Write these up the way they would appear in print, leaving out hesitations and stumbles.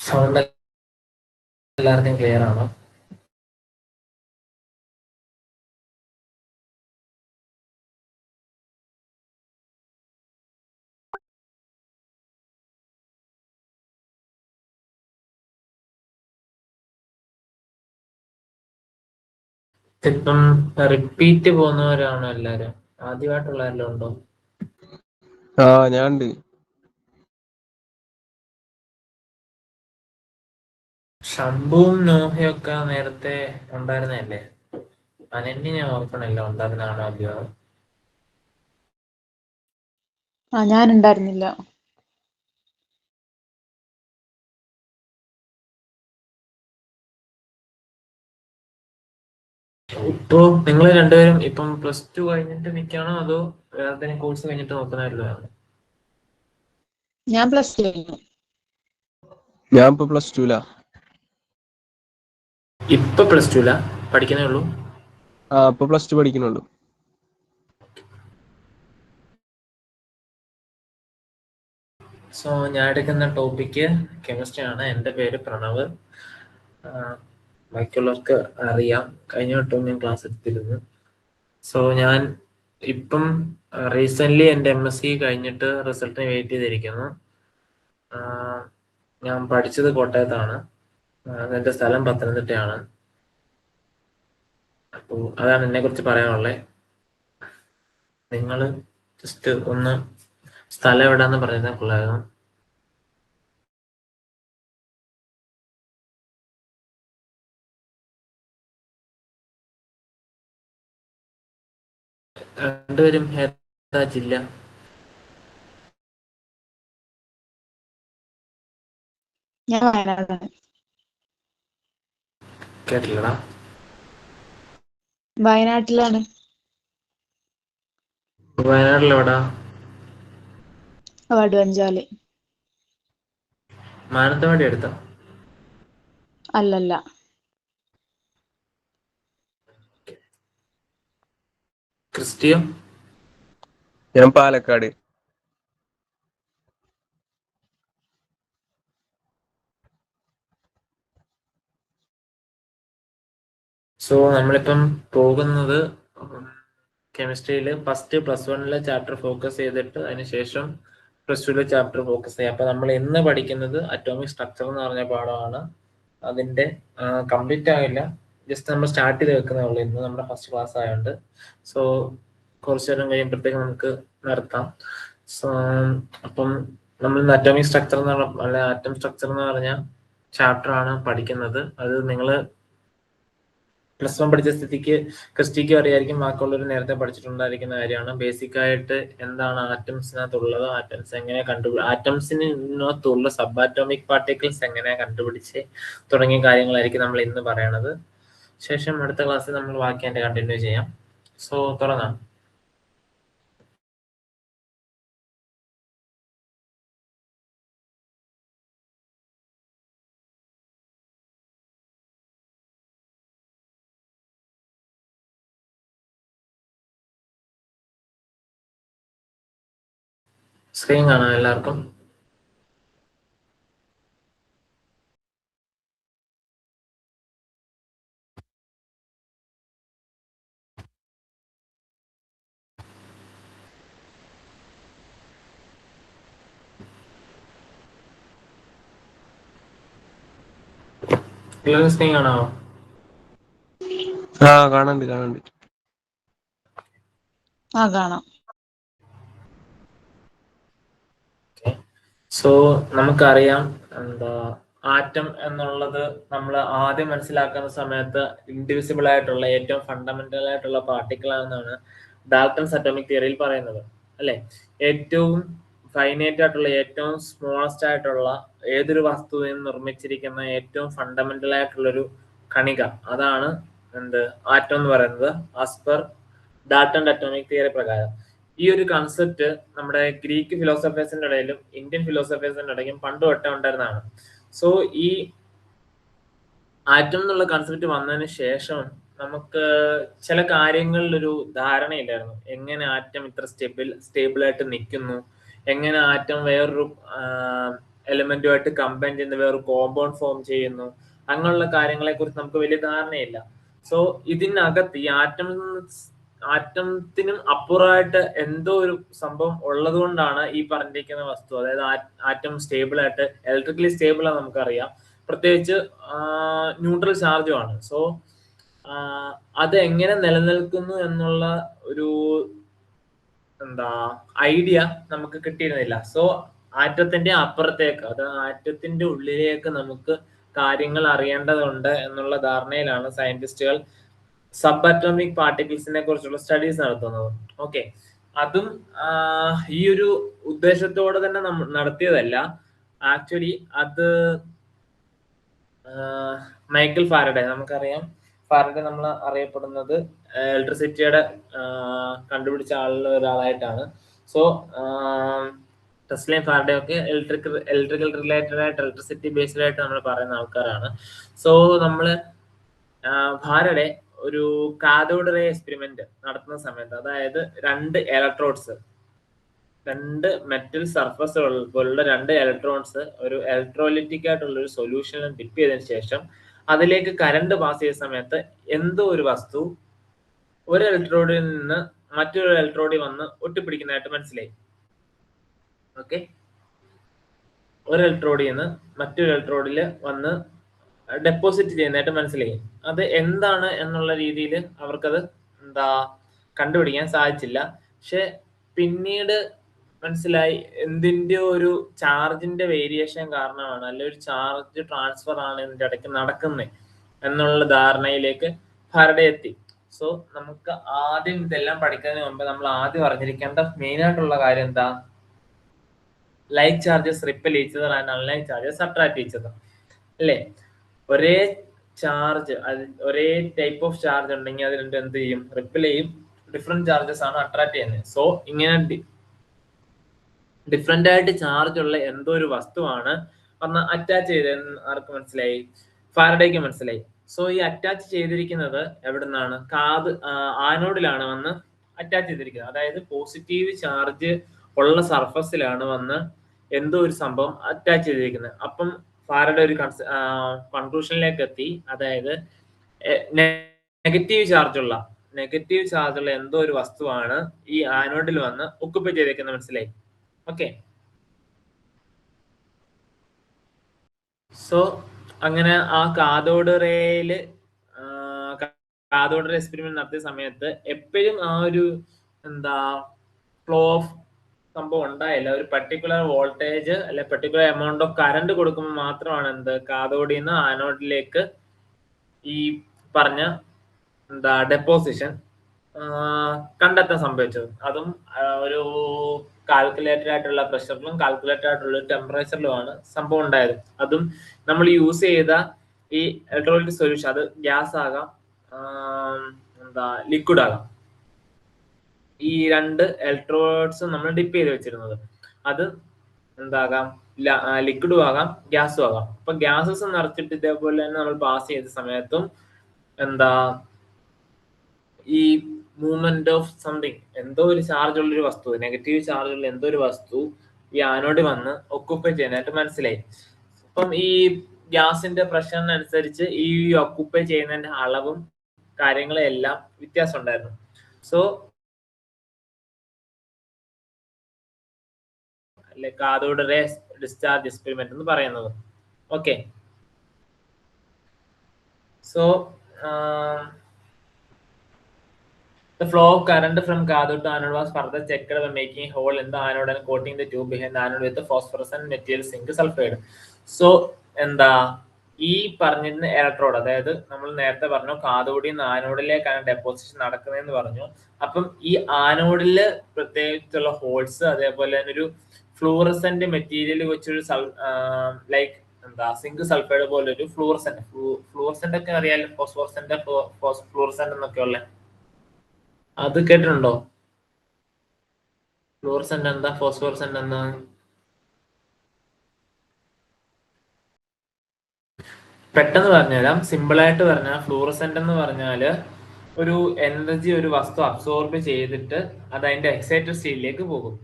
Sound എല്ലാവർക്കും clear ആണോ? ഇപ്പം റിപ്പീറ്റ് പോകുന്നവരാണോ എല്ലാരും? ആദ്യമായിട്ടുള്ളവരെല്ലാം ഉണ്ടോ? ഞാൻ ഉണ്ട്. ശംഭുവും നോഹയൊക്കെ നേരത്തെ ഉണ്ടായിരുന്നല്ലേ? അനന്യ ഞാൻ ഓർക്കണല്ലോ ഉണ്ടായിരുന്നാണോ ആദ്യം? ഞാൻ ഉണ്ടായിരുന്നില്ല. ഇപ്പോ നിങ്ങൾ രണ്ടുപേരും ഇപ്പം +2 കഴിഞ്ഞിട്ട് നിൽക്കുകയാണോ അതോ വേറെ കോഴ്സ് കഴിഞ്ഞിട്ട് നോക്കുന്നവരല്ലോ? ഞാൻ +2 കഴിഞ്ഞു. ഞാൻ ഇപ്പൊ +2 ഇപ്പൊ +2 പഠിക്കുന്നേ ഉള്ളൂ? ഇപ്പൊ +2 പഠിക്കുന്നുള്ളൂ. സോ ഞാൻ എടുക്കുന്ന ടോപ്പിക്ക് കെമിസ്ട്രി ആണ്. എൻ്റെ പേര് പ്രണവ്. ബാക്കിയുള്ളവർക്ക് അറിയാം, കഴിഞ്ഞ വട്ടം ഞാൻ ക്ലാസ് എടുത്തിരുന്നു. സോ ഞാൻ ഇപ്പം റീസെൻ്റ്ലി എൻ്റെ MSc കഴിഞ്ഞിട്ട് റിസൾട്ടിന് വെയിറ്റ് ചെയ്തിരിക്കുന്നു. ഞാൻ പഠിച്ചത് കോട്ടയത്താണ്. എൻ്റെ സ്ഥലം പത്തനംതിട്ടയാണ്. അപ്പോൾ അതാണ് എന്നെക്കുറിച്ച് പറയാനുള്ളത്. നിങ്ങൾ ജസ്റ്റ് ഒന്ന് സ്ഥലം എവിടെയാണെന്ന് പറയുന്നത് കൊള്ളായിരുന്നു. രണ്ടുപേരും ഏതാ ജില്ല? ഞാൻ വയനാടാണ്. കേട്ടില്ലടാ. വയനാട്ടിലാണ്. വയനാട്ടിലെവിടാ? വടുവഞ്ചാല്. മാനന്തവാടി അടുത്താ? അല്ലല്ല. ക്രിസ്റ്റിയോ? ഞാൻ പാലക്കാട്. സോ നമ്മളിപ്പം പോകുന്നത് കെമിസ്ട്രിയിൽ ഫസ്റ്റ് +1 ചാപ്റ്റർ ഫോക്കസ് ചെയ്തിട്ട് അതിനുശേഷം +2 ചാപ്റ്റർ ഫോക്കസ് ചെയ്യാം. അപ്പൊ നമ്മൾ ഇന്ന് പഠിക്കുന്നത് അറ്റോമിക് സ്ട്രക്ചർ എന്ന് പറഞ്ഞ പാഠമാണ്. അതിന്റെ കംപ്ലീറ്റ് ആകില്ല, ജസ്റ്റ് നമ്മൾ സ്റ്റാർട്ട് ചെയ്ത് വെക്കുന്നേ ഉള്ളൂ. ഇന്ന് നമ്മുടെ ഫസ്റ്റ് ക്ലാസ് ആയതുകൊണ്ട്. സോ കുറച്ചു നേരം കഴിയുമ്പോഴത്തേക്ക് നമുക്ക് നിർത്താം. സോ അപ്പം നമ്മൾ ഇന്ന് അറ്റോമിക് സ്ട്രക്ചർ എന്ന് പറഞ്ഞ അല്ലെ ആറ്റം സ്ട്രക്ചർ എന്ന് പറഞ്ഞ ചാപ്റ്റർ ആണ് പഠിക്കുന്നത്. അത് നിങ്ങൾ +1 പഠിച്ച സ്ഥിതിക്ക് ക്രിസ്റ്റിക്ക് അറിയായിരിക്കും, ബാക്കിയുള്ളവർ നേരത്തെ പഠിച്ചിട്ടുണ്ടായിരിക്കുന്ന കാര്യമാണ്. ബേസിക് ആയിട്ട് എന്താണ് ആറ്റംസിനകത്തുള്ളത്, ആറ്റംസ് എങ്ങനെ ആറ്റംസിനകത്തുള്ള സബാറ്റോമിക് പാർട്ടിക്കിൾസ് എങ്ങനെ കണ്ടുപിടിച്ച് തുടങ്ങിയ കാര്യങ്ങളായിരിക്കും നമ്മൾ ഇന്ന് പറയണത്. ശേഷം അടുത്ത ക്ലാസ്സിൽ നമ്മൾ ബാക്കി അതിന്റെ കണ്ടിന്യൂ ചെയ്യാം. സോ തുടങ്ങാം. സ്ക്രീൻ കാണാം എല്ലാവർക്കും? എല്ലാവരും സ്ക്രീൻ കാണാമോ? കാണുന്നുണ്ട്. കാണാം. സോ നമുക്കറിയാം ആറ്റം എന്നുള്ളത് നമ്മൾ ആദ്യം മനസ്സിലാക്കുന്ന സമയത്ത് ഇൻഡിവിസിബിൾ ആയിട്ടുള്ള ഏറ്റവും ഫണ്ടമെന്റൽ ആയിട്ടുള്ള പാർട്ടിക്കിൾ ആണെന്നാണ് ഡാൽട്ടൺസ് അറ്റോമിക് തിയറിയിൽ പറയുന്നത്, അല്ലെ? ഏറ്റവും ഫൈനൈറ്റ് ആയിട്ടുള്ള, ഏറ്റവും സ്മോളസ്റ്റ് ആയിട്ടുള്ള ഏതൊരു വസ്തുവിൽ നിർമ്മിച്ചിരിക്കുന്ന ഏറ്റവും ഫണ്ടമെന്റൽ ആയിട്ടുള്ളൊരു കണിക, അതാണ് ആറ്റം എന്ന് പറയുന്നത് as per Dalton atomic theory പ്രകാരം. ഈ ഒരു കൺസെപ്റ്റ് നമ്മുടെ ഗ്രീക്ക് ഫിലോസഫേഴ്സിന്റെ ഇടയിലും ഇന്ത്യൻ ഫിലോസഫേഴ്സിന്റെ ഇടയിലും പണ്ട് തൊട്ടേ ഉണ്ടായിരുന്നതാണ്. സോ ഈ ആറ്റം എന്നുള്ള കൺസെപ്റ്റ് വന്നതിന് ശേഷം നമുക്ക് ചില കാര്യങ്ങളിൽ ഒരു ധാരണയില്ലായിരുന്നു. എങ്ങനെ ആറ്റം ഇത്ര സ്റ്റേബിൾ ആയിട്ട് നിൽക്കുന്നു, എങ്ങനെ ആറ്റം വേറൊരു എലിമെന്റുമായിട്ട് കമ്പൈൻ ചെയ്യുന്ന വേറെ കോമ്പൗണ്ട് ഫോം ചെയ്യുന്നു, അങ്ങനെയുള്ള കാര്യങ്ങളെ കുറിച്ച് നമുക്ക് വലിയ ധാരണയില്ല. സോ ഇതിനകത്ത് ഈ ആറ്റത്തിനും അപ്പുറമായിട്ട് എന്തോ ഒരു സംഭവം ഉള്ളത് കൊണ്ടാണ് ഈ പറഞ്ഞിരിക്കുന്ന വസ്തു, അതായത് ആറ്റം സ്റ്റേബിൾ ആയിട്ട് ഇലക്ട്രിക്കലി സ്റ്റേബിൾ ആണ് നമുക്കറിയാം, പ്രത്യേകിച്ച് ന്യൂട്രൽ ചാർജുമാണ്. സോ അത് എങ്ങനെ നിലനിൽക്കുന്നു എന്നുള്ള ഒരു ഐഡിയ നമുക്ക് കിട്ടിയിരുന്നില്ല. സോ ആറ്റത്തിന്റെ അപ്പുറത്തേക്ക്, അത് ആറ്റത്തിന്റെ ഉള്ളിലേക്ക് നമുക്ക് കാര്യങ്ങൾ അറിയേണ്ടതുണ്ട് എന്നുള്ള ധാരണയിലാണ് സയന്റിസ്റ്റുകൾ സബ് അറ്റോമിക് പാർട്ടിക്കിൾസിനെ കുറിച്ചുള്ള സ്റ്റഡീസ് നടത്തുന്നത്. ഓക്കെ, അതും ഈ ഒരു ഉദ്ദേശത്തോടെ തന്നെ നടത്തിയതല്ല. ആക്ച്വലി അത് മൈക്കൽ ഫാരഡെ, നമുക്കറിയാം ഫാരഡെ നമ്മൾ അറിയപ്പെടുന്നത് ഇലക്ട്രിസിറ്റിയുടെ കണ്ടുപിടിച്ച ആളിൽ ഒരാളായിട്ടാണ്. സോ ടെസ്ലയും ഫാരഡെ ഒക്കെ ഇലക്ട്രിക്കൽ റിലേറ്റഡ് ആയിട്ട്, ഇലക്ട്രിസിറ്റി ബേസ്ഡ് ആയിട്ട് നമ്മൾ പറയുന്ന ആൾക്കാരാണ്. സോ നമ്മള് ഫാരഡെ ഒരു കാഥോഡ് റേ എക്സ്പെരിമെന്റ് നടത്തുന്ന സമയത്ത്, അതായത് രണ്ട് മെറ്റൽ സർഫസ് പോലുള്ള 2 ഇലക്ട്രോൺസ് ഒരു ഇലക്ട്രോലൈറ്റിക് ആയിട്ടുള്ള ഒരു സൊല്യൂഷനിൽ ഡിപ്പ് ചെയ്തതിനു ശേഷം അതിലേക്ക് കറണ്ട് പാസ് ചെയ്യുന്ന സമയത്ത് എന്തോ ഒരു വസ്തു ഒരു ഇലക്ട്രോഡിൽ നിന്ന് മറ്റൊരു ഇലക്ട്രോഡിൽ വന്ന് ഒട്ടിപ്പിടിക്കുന്നതായിട്ട് മനസ്സിലായി. ഓക്കെ, ഒരു ഇലക്ട്രോഡിൽ നിന്ന് മറ്റൊരു ഇലക്ട്രോഡിൽ വന്ന് ഡെപ്പോസിറ്റ് ചെയ്യുന്നതായിട്ട് മനസ്സിലായി. അത് എന്താണ് എന്നുള്ള രീതിയിൽ അവർക്കത് കണ്ടുപിടിക്കാൻ സാധിച്ചില്ല. പക്ഷെ പിന്നീട് മനസ്സിലായി എന്തിന്റെ ഒരു ചാർജിന്റെ വേരിയേഷൻ കാരണമാണ്, അല്ലെ ഒരു ചാർജ് ട്രാൻസ്ഫർ ആണ് ഇതിന്റെ ഇടയ്ക്ക് നടക്കുന്നത് എന്നുള്ള ധാരണയിലേക്ക് ഫാരഡെ എത്തി. സോ നമുക്ക് ആദ്യം ഇതെല്ലാം പഠിക്കുന്നതിന് മുമ്പ് നമ്മൾ ആദ്യം അറിഞ്ഞിരിക്കേണ്ട മെയിൻ ആയിട്ടുള്ള കാര്യം എന്താ? Like charges ripple each other and unlike charges attract each other, അല്ലേ? ഒരേ ചാർജ്, ഒരേ ടൈപ്പ് ഓഫ് ചാർജ് ഉണ്ടെങ്കിൽ അത് രണ്ടും എന്ത് ചെയ്യും? റിപ്പൽ ചെയ്യും. ഡിഫറെന്റ് ചാർജസ് ആണ് അട്രാക്ട് ചെയ്യുന്നത്. സോ ഇങ്ങനെ ഡിഫറെന്റ് ആയിട്ട് ചാർജ് ഉള്ള എന്തോ ഒരു വസ്തുവാണ് വന്ന് അറ്റാച്ച് ചെയ്തതെന്ന് ആർക്ക് മനസ്സിലായി? ഫാരഡേക്ക് മനസ്സിലായി. സോ ഈ അറ്റാച്ച് ചെയ്തിരിക്കുന്നത് എവിടുന്നാണ്? ആനോഡിലാണ് വന്ന് അറ്റാച്ച് ചെയ്തിരിക്കുന്നത്. അതായത് പോസിറ്റീവ് ചാർജ് ഉള്ള സർഫസിലാണ് വന്ന് എന്തോ ഒരു സംഭവം അറ്റാച്ച് ചെയ്തിരിക്കുന്നത്. അപ്പം ഫാരഡെ ഒരു കൺക്ലൂഷനിലേക്ക് എത്തി, അതായത് നെഗറ്റീവ് ചാർജുള്ള എന്തോ ഒരു വസ്തുവാണ് ഈ ആനോഡിൽ വന്ന് ഒക്കുപ്പൈ ചെയ്തേക്കുന്നത് മനസ്സിലായി. ഓക്കെ, സോ അങ്ങനെ ആ കാഥോഡ് റേ എക്സ്പെരിമെന്റ് നടത്തിയ സമയത്ത് എപ്പോഴും ആ ഒരു ഫ്ലോ ഓഫ് സംഭവം ഉണ്ടായില്ല. ഒരു പർട്ടിക്കുലർ വോൾട്ടേജ് അല്ലെ പർട്ടിക്കുലർ എമൗണ്ട് ഓഫ് കറണ്ട് കൊടുക്കുമ്പോൾ മാത്രമാണ് കാഥോഡിൽ നിന്ന് ആനോഡിലേക്ക് ഈ പറഞ്ഞ ഡെപ്പോസിഷൻ കണ്ടെത്താൻ സംഭവിച്ചത്. അതും ഒരു കാൽക്കുലേറ്റഡ് ആയിട്ടുള്ള പ്രഷറിലും കാൽക്കുലേറ്റഡ് ആയിട്ടുള്ള ടെമ്പറേച്ചറിലുമാണ് സംഭവം ഉണ്ടായത്. അതും നമ്മൾ യൂസ് ചെയ്ത ഈ ഇലക്ട്രോലൈറ്റിക് സൊല്യൂഷൻ, അത് ഗ്യാസ് ആകാം, ലിക്വിഡ് ആകാം. ഈ 2 ഇലക്ട്രോഡ്സും നമ്മൾ ഡിപ്പ് ചെയ്ത് വെച്ചിരുന്നത്, അത് എന്താകാം? ലിക്വിഡും ആകാം, ഗ്യാസും ആകാം. അപ്പൊ ഗ്യാസസ് നിറച്ചിട്ട് ഇതേപോലെ തന്നെ നമ്മൾ പാസ് ചെയ്ത സമയത്തും ഈ മൂവ്മെന്റ് ഓഫ് സംതിങ്, എന്തോ ഒരു ചാർജ് ഉള്ളൊരു വസ്തു, നെഗറ്റീവ് ചാർജ് ഉള്ള എന്തോ ഒരു വസ്തു ഈ ആനോഡ് വന്ന് ഒക്കുപ്പൈ ചെയ്യുന്നതായിട്ട് മനസ്സിലായി. അപ്പം ഈ ഗ്യാസിന്റെ പ്രഷറിനനുസരിച്ച് ഈ ഒക്കുപ്പൈ ചെയ്യുന്നതിന്റെ അളവും കാര്യങ്ങളും എല്ലാം വ്യത്യാസം ഉണ്ടായിരുന്നു. So cathode ray discharge experiment എന്ന് പറയുന്നത്. Okay, so the flow of current from cathode to anode was further checked by making a hole in the anode and coating the tube behind the anode with the phosphorescent material zinc sulfide. So ഈ പറഞ്ഞിരുന്ന electrode, അതായത് നമ്മൾ നേരത്തെ പറഞ്ഞു കാഥോഡിൽ നിന്ന് ആനോഡിലേക്കാണ് deposition നടക്കുന്നതെന്ന് പറഞ്ഞു. അപ്പം ഈ ആനോഡില് പ്രത്യേകിച്ചുള്ള ഹോൾസ്, അതേപോലെ തന്നെ ഒരു ഫ്ലൂറസെന്റ് മെറ്റീരിയൽ വെച്ചൊരു ലൈക്ക് സിങ്ക് സൾഫൈഡ് പോലെ ഒരു ഫ്ലൂറസെന്റ് ഒക്കെ അറിയാലോ, ഫ്ലൂറസെന്റ് എന്നൊക്കെ ഉള്ള, അത് കേട്ടിട്ടുണ്ടോ? ഫ്ലൂറസെന്റ് എന്താ, ഫോസ്ഫോറസെന്റ് എന്താ? പെട്ടെന്ന് പറഞ്ഞുതരാം, സിമ്പിളായിട്ട് പറഞ്ഞാൽ ഫ്ലൂറസെന്റ് എന്ന് പറഞ്ഞാല് ഒരു എനർജി ഒരു വസ്തു അബ്സോർബ് ചെയ്തിട്ട് അത് അതിന്റെ എക്സൈറ്റഡ് സ്റ്റേറ്റിലേക്ക് പോകും.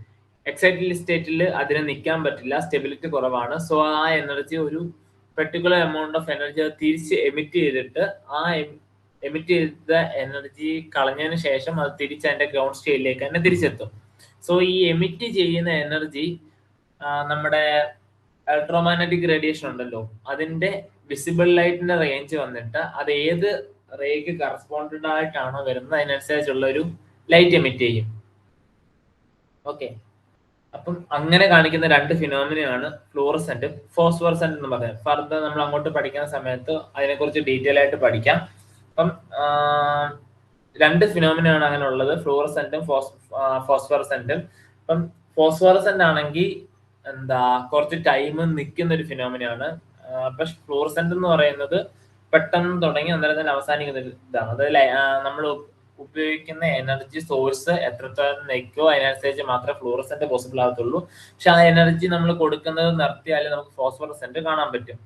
എക്സൈറ്റഡ് സ്റ്റേറ്റിൽ അതിന് നിൽക്കാൻ പറ്റില്ല, സ്റ്റെബിലിറ്റി കുറവാണ്. സോ ആ എനർജി ഒരു പെർട്ടിക്കുലർ എമൗണ്ട് ഓഫ് എനർജി തിരിച്ച് എമിറ്റ് ചെയ്തിട്ട് ആ എമിറ്റ് ചെയ്ത എനർജി കളഞ്ഞതിന് ശേഷം അത് തിരിച്ച് അതിന്റെ ഗ്രൗണ്ട് സ്റ്റേറ്റിലേക്ക് തന്നെ തിരിച്ചെത്തും. സോ ഈ എമിറ്റ് ചെയ്യുന്ന എനർജി നമ്മുടെ ഇലക്ട്രോമാഗ്നറ്റിക് റേഡിയേഷൻ ഉണ്ടല്ലോ, അതിന്റെ വിസിബിൾ ലൈറ്റിന്റെ റേഞ്ച് വന്നിട്ട് അത് ഏത് റേക്ക് കറസ്പോണ്ടഡ് ആയിട്ടാണോ വരുന്നത് അതിനനുസരിച്ചുള്ള ഒരു ലൈറ്റ് എമിറ്റ് ചെയ്യും. ഓക്കെ, അപ്പം അങ്ങനെ കാണിക്കുന്ന രണ്ട് ഫിനോമിനയാണ് ഫ്ലൂറസെന്റും ഫോസ്ഫറസെന്റ് എന്ന് പറയുന്നത്. ഫർദർ നമ്മൾ അങ്ങോട്ട് പഠിക്കുന്ന സമയത്ത് അതിനെക്കുറിച്ച് ഡീറ്റെയിൽ ആയിട്ട് പഠിക്കാം. അപ്പം രണ്ട് ഫിനോമിനയാണ് അങ്ങനെ ഉള്ളത്, ഫ്ലൂറസെന്റും ഫോസ്ഫറസെന്റും. അപ്പം ഫോസ്ഫറസെന്റ് ആണെങ്കിൽ കുറച്ച് ടൈം നിൽക്കുന്ന ഒരു ഫിനോമിനയാണ്. പക്ഷെ ഫ്ലൂറസെന്റ് എന്ന് പറയുന്നത് പെട്ടെന്ന് തുടങ്ങി അന്നേരം തന്നെ അവസാനിക്കുന്ന ഒരു ഇതാണ്. അതായത് നമ്മൾ ഉപയോഗിക്കുന്ന എനർജി സോഴ്സ് എത്രത്തോളം നിൽക്കോ അതിനനുസരിച്ച് മാത്രമേ ഫ്ലൂറസെന്റ് പോസിബിൾ ആകത്തുള്ളൂ. പക്ഷെ ആ എനർജി നമ്മൾ കൊടുക്കുന്നത് നിർത്തിയാലേ നമുക്ക് ഫോസ്ഫറസെന്റ് കാണാൻ പറ്റും.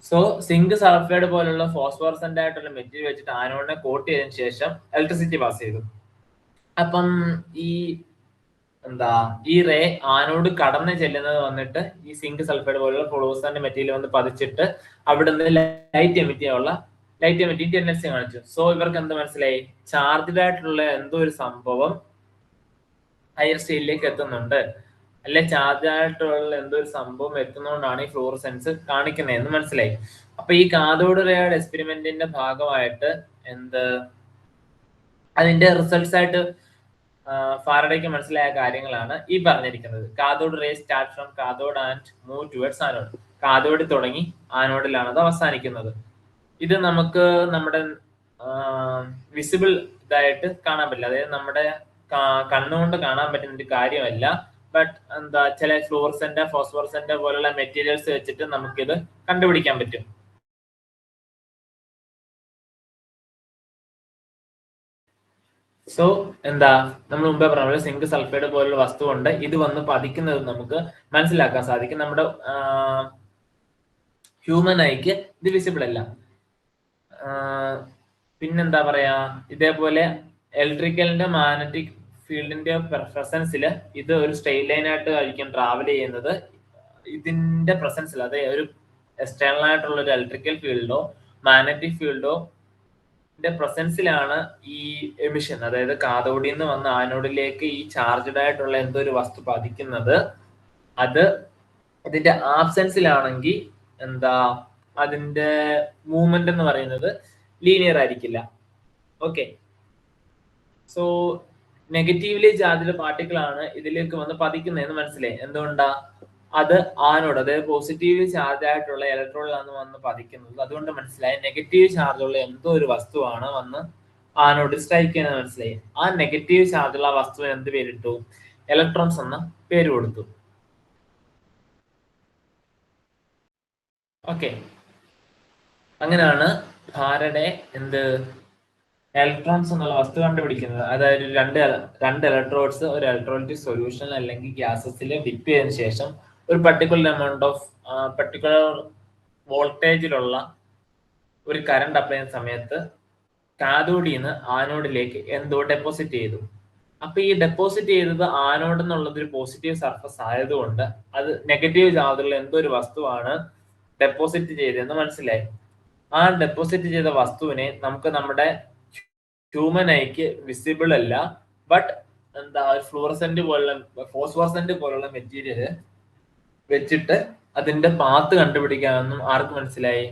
സോ സിങ്ക് സൾഫൈഡ് പോലുള്ള ഫോസ്ഫറസെന്റ് ആയിട്ടുള്ള മെറ്റീരിയൽ വെച്ചിട്ട് ആനോഡിനെ കോട്ട് ചെയ്തതിനു ശേഷം ഇലക്ട്രിസിറ്റി പാസ് ചെയ്തു. അപ്പം ഈ റേ ആനോഡ് കടന്ന് ചെല്ലുന്നത് വന്നിട്ട് ഈ സിങ്ക് സൾഫൈഡ് പോലുള്ള ഫ്ലൂറസെന്റ് മെറ്റീരിയൽ വന്ന് പതിച്ചിട്ട് അവിടുന്ന് ലൈറ്റ് എമിറ്റിംഗ് ടെൻഡൻസി കാണിച്ചു. സോ ഇവർക്ക് എന്ത് മനസ്സിലായി? ചാർജ്ഡ് ആയിട്ടുള്ള എന്തോ ഒരു സംഭവം ഹയർ സ്റ്റേറ്റിലേക്ക് എത്തുന്നുണ്ട്, അല്ലെ ചാർജ് ആയിട്ടുള്ള എന്തോ ഒരു സംഭവം എത്തുന്നതുകൊണ്ടാണ് ഈ ഫ്ലൂറസെൻസ് കാണിക്കുന്നതെന്ന് മനസ്സിലായി. അപ്പൊ ഈ കാഥോഡ് റേയുടെ എക്സ്പെരിമെന്റിന്റെ ഭാഗമായിട്ട് അതിന്റെ റിസൾട്ട്സ് ആയിട്ട് ഫാരഡേക്ക് മനസ്സിലായ കാര്യങ്ങളാണ് ഈ പറഞ്ഞിരിക്കുന്നത്. Cathode ray start from cathode and move towards anode. കാഥോഡിൽ തുടങ്ങി ആനോഡിലാണ് അത് അവസാനിക്കുന്നത്. ഇത് നമുക്ക് നമ്മുടെ വിസിബിൾ ഇതായിട്ട് കാണാൻ പറ്റില്ല, അതായത് നമ്മുടെ കണ്ണുകൊണ്ട് കാണാൻ പറ്റുന്ന ഒരു കാര്യമല്ല. ബട്ട് ചില ഫ്ലൂറസെന്റ് ഫോസ്ഫറസെന്റ് പോലുള്ള മെറ്റീരിയൽസ് വെച്ചിട്ട് നമുക്കിത് കണ്ടുപിടിക്കാൻ പറ്റും. സോ നമ്മൾ മുമ്പേ പറഞ്ഞ സിങ്ക് സൾഫൈഡ് പോലുള്ള വസ്തു കൊണ്ട് ഇത് വന്ന് പതിക്കുന്നത് നമുക്ക് മനസ്സിലാക്കാൻ സാധിക്കും. നമ്മുടെ ഹ്യൂമൻ ഐക്ക് ഇത് വിസിബിൾ അല്ല. പിന്നെന്താ പറയാ, ഇതേപോലെ ഇലക്ട്രിക്കലിന്റെ മാഗ്നറ്റിക് ഫീൽഡിന്റെ പ്രസൻസിൽ ഇത് ഒരു സ്ട്രെയിറ്റ് ലൈൻ ആയിട്ട് ആയിരിക്കും ട്രാവൽ ചെയ്യുന്നത്. ഇതിന്റെ പ്രസൻസിൽ, അതായത് ഒരു എക്സ്റ്റേണൽ ആയിട്ടുള്ള ഒരു ഇലക്ട്രിക്കൽ ഫീൽഡോ മാഗ്നറ്റിക് ഫീൽഡോ പ്രസൻസിലാണ് ഈ എമിഷൻ, അതായത് കാഥോഡിൽ നിന്ന് വന്ന ആനോഡിലേക്ക് ഈ ചാർജ്ഡ് ആയിട്ടുള്ള എന്തോ ഒരു വസ്തു പതിക്കുന്നത്. അത് ഇതിന്റെ ആബ്സെൻസിലാണെങ്കിൽ അതിന്റെ മൂവ്മെന്റ് എന്ന് പറയുന്നത് ലീനിയർ ആയിരിക്കില്ല. Okay, so negatively charged particle ആണ് ഇതിലേക്ക് വന്ന് പതിക്കുന്നതെന്ന് മനസ്സിലായി. എന്തുകൊണ്ടാ? അത് ആനോഡ്, അതായത് പോസിറ്റീവ്ലി ചാർജ് ആയിട്ടുള്ള ഇലക്ട്രോണിലാണ് വന്ന് പതിക്കുന്നത്. അതുകൊണ്ട് മനസ്സിലായി നെഗറ്റീവ് ചാർജ് ഉള്ള എന്തോ ഒരു വസ്തുവാണ് വന്ന് ആനോഡ് സ്ട്രൈക്ക് ചെയ്യുന്നത് മനസ്സിലായി. ആ നെഗറ്റീവ് ചാർജുള്ള വസ്തുവിന് എന്ത് പേരിട്ടു? ഇലക്ട്രോൺസ് എന്ന പേര് കൊടുത്തു. ഓക്കെ, അങ്ങനെയാണ് ഫാരഡേ ഇലക്ട്രോൺസ് എന്നുള്ള വസ്തു കണ്ടുപിടിക്കുന്നത്. അതായത് രണ്ട് ഇലക്ട്രോഡ്സ് ഒരു ഇലക്ട്രോലൈറ്റിക് സൊല്യൂഷൻ അല്ലെങ്കിൽ ഗ്യാസസിൽ ഡിപ്പ് ചെയ്തതിനു ശേഷം ഒരു പർട്ടിക്കുലർ എമൗണ്ട് ഓഫ് പർട്ടിക്കുലർ വോൾട്ടേജിലുള്ള ഒരു കറണ്ട് അപ്ലൈ ചെയ്യുന്ന സമയത്ത് കാഥോഡിൽ നിന്ന് ആനോഡിലേക്ക് എന്തോ ഡെപ്പോസിറ്റ് ചെയ്തു. അപ്പൊ ഈ ഡെപ്പോസിറ്റ് ചെയ്തത് ആനോഡ് എന്നുള്ളത് ഒരു പോസിറ്റീവ് സർഫസ് ആയതുകൊണ്ട് അത് നെഗറ്റീവ് ചാർജുള്ള എന്തോ ഒരു വസ്തുവാണ് ഡെപ്പോസിറ്റ് ചെയ്തതെന്ന് മനസ്സിലായി. ആ ഡെപ്പോസിറ്റ് ചെയ്ത വസ്തുവിനെ നമുക്ക് നമ്മുടെ ഹ്യൂമൻ ഐക്ക് വിസിബിൾ അല്ല, ബട്ട് ഫ്ലൂറസെന്റ് പോലുള്ള ഫോസ്ഫറസെന്റ് പോലുള്ള മെറ്റീരിയൽ വെച്ചിട്ട് അതിന്റെ പാത്ത് കണ്ടുപിടിക്കാമെന്നും ആർക്ക് മനസ്സിലായി?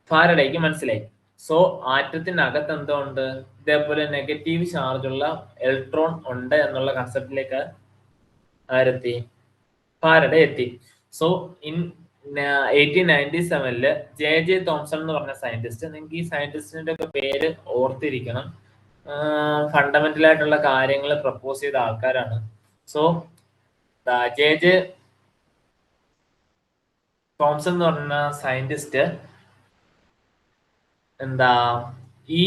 ഫാരഡേക്ക് മനസ്സിലായി. സോ ആറ്റത്തിനകത്ത് എന്തോ ഉണ്ട്? ഇതേപോലെ നെഗറ്റീവ് ചാർജുള്ള ഇലക്ട്രോൺ ഉണ്ട് എന്നുള്ള കൺസെപ്റ്റിലേക്ക് ആരെത്തി? ഫാരഡേ എത്തി. സോ ഇൻ 1897 ജെ തോംസൺ എന്ന് പറഞ്ഞ സയന്റിസ്റ്റ്, നിങ്ങൾക്ക് ഈ സയന്റിസ്റ്റിന്റെ ഒക്കെ പേര് ഓർത്തിരിക്കണം, ഫണ്ടമെന്റൽ ആയിട്ടുള്ള കാര്യങ്ങൾ പ്രപ്പോസ് ചെയ്ത ആൾക്കാരാണ്. സോ ജെ തോംസൺ എന്ന് പറഞ്ഞ സയന്റിസ്റ്റ് ഈ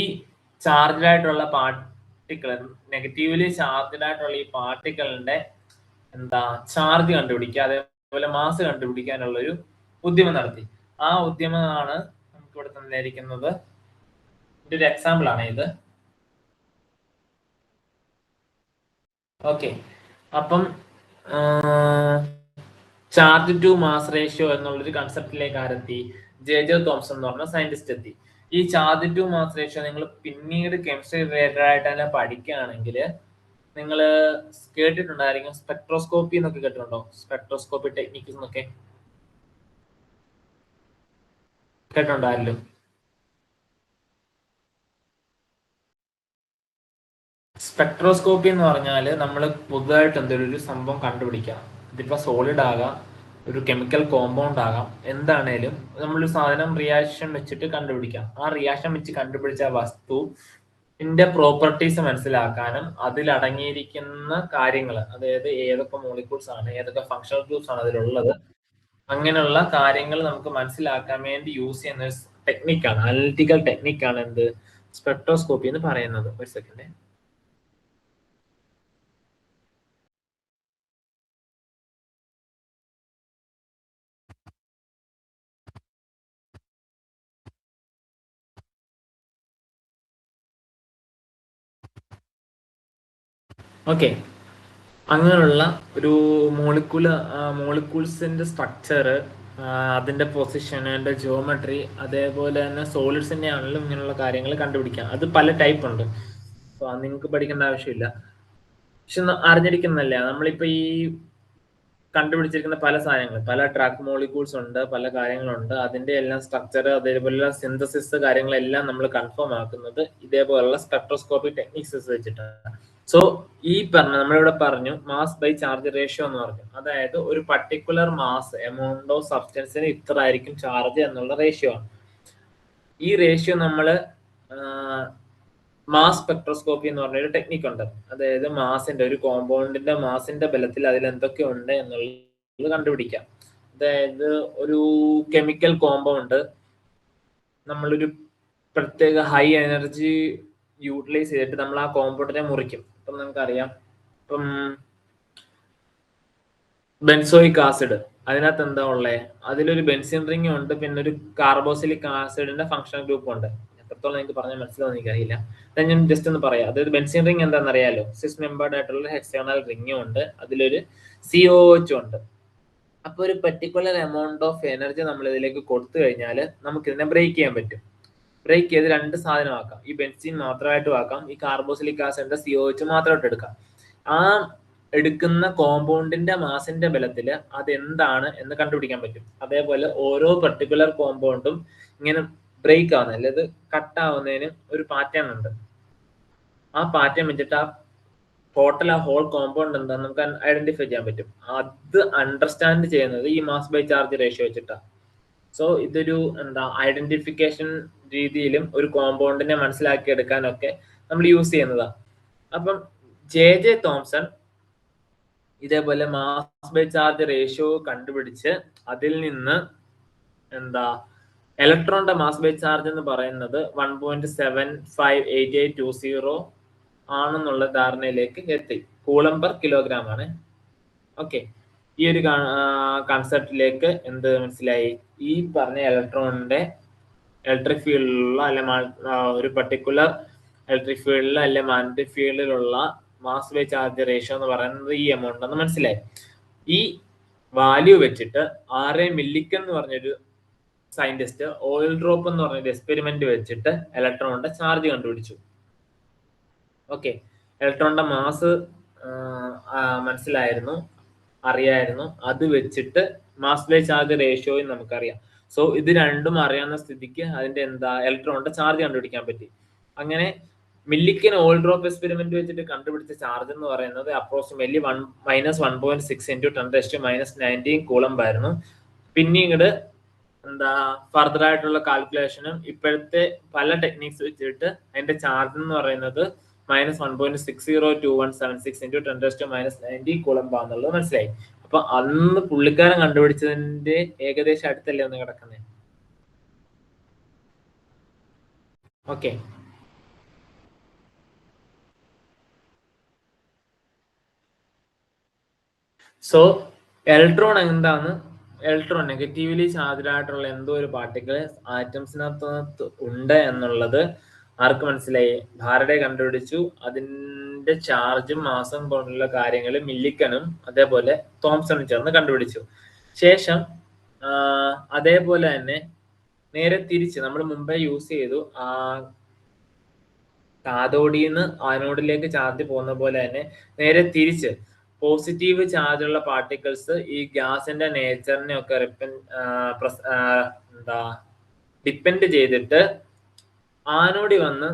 ചാർജ്ഡ് ആയിട്ടുള്ള പാർട്ടിക്കിൾ, നെഗറ്റീവ്ലി ചാർജ്ഡ് ആയിട്ടുള്ള ഈ പാർട്ടിക്കിളിന്റെ ചാർജ് കണ്ടുപിടിക്കുക, അതേപോലെ മാസ് കണ്ടുപിടിക്കാനുള്ള ഒരു ഉദ്യമം നടത്തി. ആ ഉദ്യമമാണ് നമുക്ക് ഇവിടെ തന്നിരിക്കുന്നത്. ഇതിന്റെ ഒരു എക്സാമ്പിൾ ആണ് ഇത്. ഓക്കെ, അപ്പം ചാർജ് ടു മാസ് റേഷ്യോ എന്നുള്ളൊരു കൺസെപ്റ്റിലേക്ക് ആരെത്തി? ജെ തോംസൺ എന്ന് പറഞ്ഞ സയന്റിസ്റ്റ് എത്തി. ഈ ചാർജ് ടു മാസ് റേഷ്യോ നിങ്ങൾ പിന്നീട് കെമിസ്ട്രി റിലേറ്റഡ് ആയിട്ട് തന്നെ പഠിക്കുകയാണെങ്കിൽ നിങ്ങൾ കേട്ടിട്ടുണ്ടായിരിക്കും. സ്പെക്ട്രോസ്കോപ്പി എന്നൊക്കെ കേട്ടിട്ടുണ്ടോ? സ്പെക്ട്രോസ്കോപ്പി ടെക്നിക്സ് എന്നൊക്കെ കേട്ടിട്ടുണ്ടായല്ലോ. സ്പെക്ട്രോസ്കോപ്പി എന്ന് പറഞ്ഞാൽ നമ്മൾ പുതുതായിട്ട് എന്തെങ്കിലും ഒരു സംഭവം കണ്ടുപിടിക്കാം. ഇതിപ്പോൾ സോളിഡ് ആകാം, ഒരു കെമിക്കൽ കോമ്പൗണ്ട് ആകാം, എന്താണേലും നമ്മളൊരു സാധനം റിയാക്ഷൻ വെച്ചിട്ട് കണ്ടുപിടിക്കാം. ആ റിയാക്ഷൻ വെച്ച് കണ്ടുപിടിച്ച വസ്തു പ്രോപ്പർട്ടീസ് മനസ്സിലാക്കാനും അതിലടങ്ങിയിരിക്കുന്ന കാര്യങ്ങൾ, അതായത് ഏതൊക്കെ മോളിക്യൂൾസ് ആണ്, ഏതൊക്കെ ഫങ്ഷണൽ ഗ്രൂപ്പ്സ് ആണ് അതിലുള്ളത്, അങ്ങനെയുള്ള കാര്യങ്ങൾ നമുക്ക് മനസ്സിലാക്കാൻ വേണ്ടി യൂസ് ചെയ്യുന്ന ടെക്നിക്കാണ്, അനലിറ്റിക്കൽ ടെക്നിക്കാണ് എന്ത് സ്പെക്ട്രോസ്കോപ്പി എന്ന് പറയുന്നത്. ഒരു സെക്കൻഡ്. ഓക്കെ, അങ്ങനെയുള്ള ഒരു മോളിക്യൂൾസിന്റെ സ്ട്രക്ചർ, അതിന്റെ പൊസിഷൻ, അതിന്റെ ജിയോമെട്രി, അതേപോലെ തന്നെ സോളിഡ്സിന്റെ ആണെങ്കിലും ഇങ്ങനെയുള്ള കാര്യങ്ങൾ കണ്ടുപിടിക്കാം. അത് പല ടൈപ്പ് ഉണ്ട്, നിങ്ങൾക്ക് പഠിക്കേണ്ട ആവശ്യമില്ല. പക്ഷെ അറിഞ്ഞിരിക്കുന്നല്ല, നമ്മളിപ്പോ ഈ കണ്ടുപിടിച്ചിരിക്കുന്ന പല സാധനങ്ങൾ, പല ട്രാക്ക് മോളിക്യൂൾസ് ഉണ്ട്, പല കാര്യങ്ങളുണ്ട്, അതിന്റെ എല്ലാം സ്ട്രക്ചർ, അതേപോലെയുള്ള സിന്തസിസ് കാര്യങ്ങളെല്ലാം നമ്മൾ കൺഫേം ആക്കുന്നത് ഇതേപോലുള്ള സ്പെക്ട്രോസ്കോപ്പി ടെക്നിക്സ് വെച്ചിട്ടാണ്. സോ ഈ നമ്മളിവിടെ പറഞ്ഞു മാസ് ബൈ ചാർജ് റേഷ്യോ എന്ന് പറഞ്ഞു. അതായത് ഒരു പർട്ടിക്കുലർ മാസ് എമൗണ്ട് ഓഫ് സബ്സ്റ്റൻസിന് ഇത്ര ആയിരിക്കും ചാർജ് എന്നുള്ള റേഷ്യോ ആണ്. ഈ റേഷ്യോ നമ്മൾ മാസ് സ്പെക്ട്രോസ്കോപ്പി എന്ന് പറഞ്ഞൊരു ടെക്നിക്ക് ഉണ്ട്. അതായത് മാസിന്റെ, ഒരു കോമ്പൗണ്ടിന്റെ മാസിന്റെ ബലത്തിൽ അതിൽ എന്തൊക്കെ ഉണ്ട് എന്നുള്ളത് കണ്ടുപിടിക്കാം. അതായത് ഒരു കെമിക്കൽ കോമ്പൗണ്ട് നമ്മളൊരു പ്രത്യേക ഹൈ എനർജി യൂട്ടിലൈസ് ചെയ്തിട്ട് നമ്മൾ ആ കോമ്പൗണ്ടിനെ മുറിക്കും. ഇപ്പം നമുക്കറിയാം, ഇപ്പം ബെൻസോയിക് ആസിഡ്, അതിനകത്ത് എന്താ ഉള്ളത്? അതിലൊരു ബെൻസിൻ റിംഗ് ഉണ്ട്, പിന്നെ ഒരു കാർബോസിലിക് ആസിഡിന്റെ ഫങ്ഷണൽ ഗ്രൂപ്പ് ഉണ്ട്. എത്രത്തോളം എനിക്ക് പറഞ്ഞാൽ മനസ്സിലാവുന്ന എനിക്കറിയില്ല. ഞാൻ ജസ്റ്റ് ഒന്ന് പറയാം. അതായത് ബെൻസിൻ റിംഗ് എന്താണെന്ന് അറിയാലോ? 6 മെമ്പേർഡ് ആയിട്ടുള്ള ഹെക്സഗണൽ റിംഗും ഉണ്ട്, അതിലൊരു COH ഉണ്ട്. അപ്പൊ ഒരു പെർട്ടിക്കുലർ എമൗണ്ട് ഓഫ് എനർജി നമ്മൾ ഇതിലേക്ക് കൊടുത്തു കഴിഞ്ഞാൽ നമുക്ക് ഇതിനെ ബ്രേക്ക് ചെയ്യാൻ പറ്റും. ബ്രേക്ക് ചെയ്ത് രണ്ട് സാധനമാക്കാം. ഈ ബെൻസിൻ മാത്രമായിട്ടും ആക്കാം, ഈ കാർബോസിലിക് ആസിഡിന്റെ COH മാത്രമായിട്ട് എടുക്കാം. ആ എടുക്കുന്ന കോമ്പൗണ്ടിന്റെ മാസിന്റെ ബലത്തിൽ അതെന്താണ് എന്ന് കണ്ടുപിടിക്കാൻ പറ്റും. അതേപോലെ ഓരോ പെർട്ടിക്കുലർ കോമ്പൗണ്ടും ഇങ്ങനെ ബ്രേക്ക് ആവുന്ന, അല്ലെ കട്ട് ആവുന്നതിന് ഒരു പാറ്റേൺ ഉണ്ട്. ആ പാറ്റേൺ വെച്ചിട്ട് ആ ടോട്ടൽ ആ ഹോൾ കോമ്പൗണ്ട് എന്താന്ന് നമുക്ക് ഐഡന്റിഫൈ ചെയ്യാൻ പറ്റും. അത് അണ്ടർസ്റ്റാൻഡ് ചെയ്യുന്നത് ഈ മാസ് ബൈ ചാർജ് റേഷ്യോ വെച്ചിട്ടാണ്. സോ ഇതൊരു ഐഡന്റിഫിക്കേഷൻ രീതിയിലും ഒരു കോമ്പൗണ്ടിനെ മനസ്സിലാക്കി എടുക്കാനൊക്കെ നമ്മൾ യൂസ് ചെയ്യുന്നതാണ്. അപ്പം ജെ തോംസൺ ഇതേപോലെ മാസ് ബൈ ചാർജ് റേഷ്യോ കണ്ടുപിടിച്ച് അതിൽ നിന്ന് ഇലക്ട്രോണിന്റെ മാസ് ബൈ ചാർജ് എന്ന് പറയുന്നത് 1.758820 ആണെന്നുള്ള ധാരണയിലേക്ക് എത്തി. കൂളം പെർ കിലോഗ്രാം ആണ്. ഓക്കെ, ഈ ഒരു കൺസെപ്റ്റിലേക്ക് എന്ത് മനസ്സിലായി? ഈ പറഞ്ഞ ഇലക്ട്രോണിന്റെ ഇലക്ട്രിക് ഫീൽഡിലുള്ള അല്ലെ ഒരു പർട്ടിക്കുലർ ഇലക്ട്രിക് ഫീൽഡിൽ അല്ലെ മാഗ്നറ്റിക് ഫീൽഡിലുള്ള മാസ് ബൈ ചാർജ് റേഷ്യോ എന്ന് പറയുന്നത് ഈ എമൗണ്ട് എന്ന് മനസ്സിലായി. ഈ വാല്യൂ വെച്ചിട്ട് RA മില്ലിക്കൻ എന്ന് പറഞ്ഞൊരു സയന്റിസ്റ്റ് ഓയിൽ ഡ്രോപ്പ് എന്ന് പറഞ്ഞൊരു എക്സ്പെരിമെന്റ് വെച്ചിട്ട് ഇലക്ട്രോണിന്റെ ചാർജ് കണ്ടുപിടിച്ചു. ഓക്കെ, ഇലക്ട്രോണിന്റെ മാസ് മനസ്സിലായിരുന്നു, അറിയായിരുന്നു. അത് വെച്ചിട്ട് മാസ് ബൈ ചാർജ് റേഷ്യോയും നമുക്കറിയാം. സോ ഇത് രണ്ടും അറിയാവുന്ന സ്ഥിതിക്ക് അതിന്റെ ഇലക്ട്രോണിന്റെ ചാർജ് കണ്ടുപിടിക്കാൻ പറ്റി. അങ്ങനെ മില്ലിക്കൻ ഓയിൽ ഡ്രോപ്പ് എക്സ്പെരിമെന്റ് വെച്ചിട്ട് കണ്ടുപിടിച്ച ചാർജ് എന്ന് പറയുന്നത് അപ്രോക്സിമേറ്റ്ലി -1.6 × 10⁻19 കൂളംബ് ആയിരുന്നു. പിന്നീട് ഫർദർ ആയിട്ടുള്ള കാൽക്കുലേഷനും ഇപ്പോഴത്തെ പല ടെക്നിക്സ് വെച്ചിട്ട് അതിന്റെ ചാർജ് എന്ന് പറയുന്നത് -1.602176 × 10⁻19 കൂളംബ് ആണെന്നുള്ളത് മനസ്സിലായി. അപ്പൊ അന്ന് പുള്ളിക്കാരൻ കണ്ടുപിടിച്ചതിന്റെ ഏകദേശം അടുത്തല്ലേ ഒന്ന് കിടക്കുന്നത്. ഓക്കെ, സോ ഇലക്ട്രോൺ എന്താണ്? ഇലക്ട്രോൺ നെഗറ്റീവ്ലി ചാർജ്ഡ് ആയിട്ടുള്ള എന്തോ ഒരു പാർട്ടിക്കിൾ ആറ്റംസിനകത്ത് ഉണ്ട് എന്നുള്ളത് ആർക്ക് മനസ്സിലായി? ഫാരഡെ കണ്ടുപിടിച്ചു. അതിന്റെ ചാർജും മാസം പോലുള്ള കാര്യങ്ങൾ മില്ലിക്കനും അതേപോലെ തോംസണും ചേർന്ന് കണ്ടുപിടിച്ചു. ശേഷം അതേപോലെ തന്നെ നേരെ തിരിച്ച് നമ്മൾ മുമ്പേ യൂസ് ചെയ്തു, കാഥോഡിന്ന് ആനോഡിലേക്ക് ചാർജ് പോകുന്ന പോലെ തന്നെ നേരെ തിരിച്ച് പോസിറ്റീവ് ചാർജുള്ള പാർട്ടിക്കിൾസ് ഈ ഗ്യാസിന്റെ നേച്ചറിനെ ഒക്കെ ഡിപ്പെൻഡ് ചെയ്തിട്ട് ആനോടി വന്ന്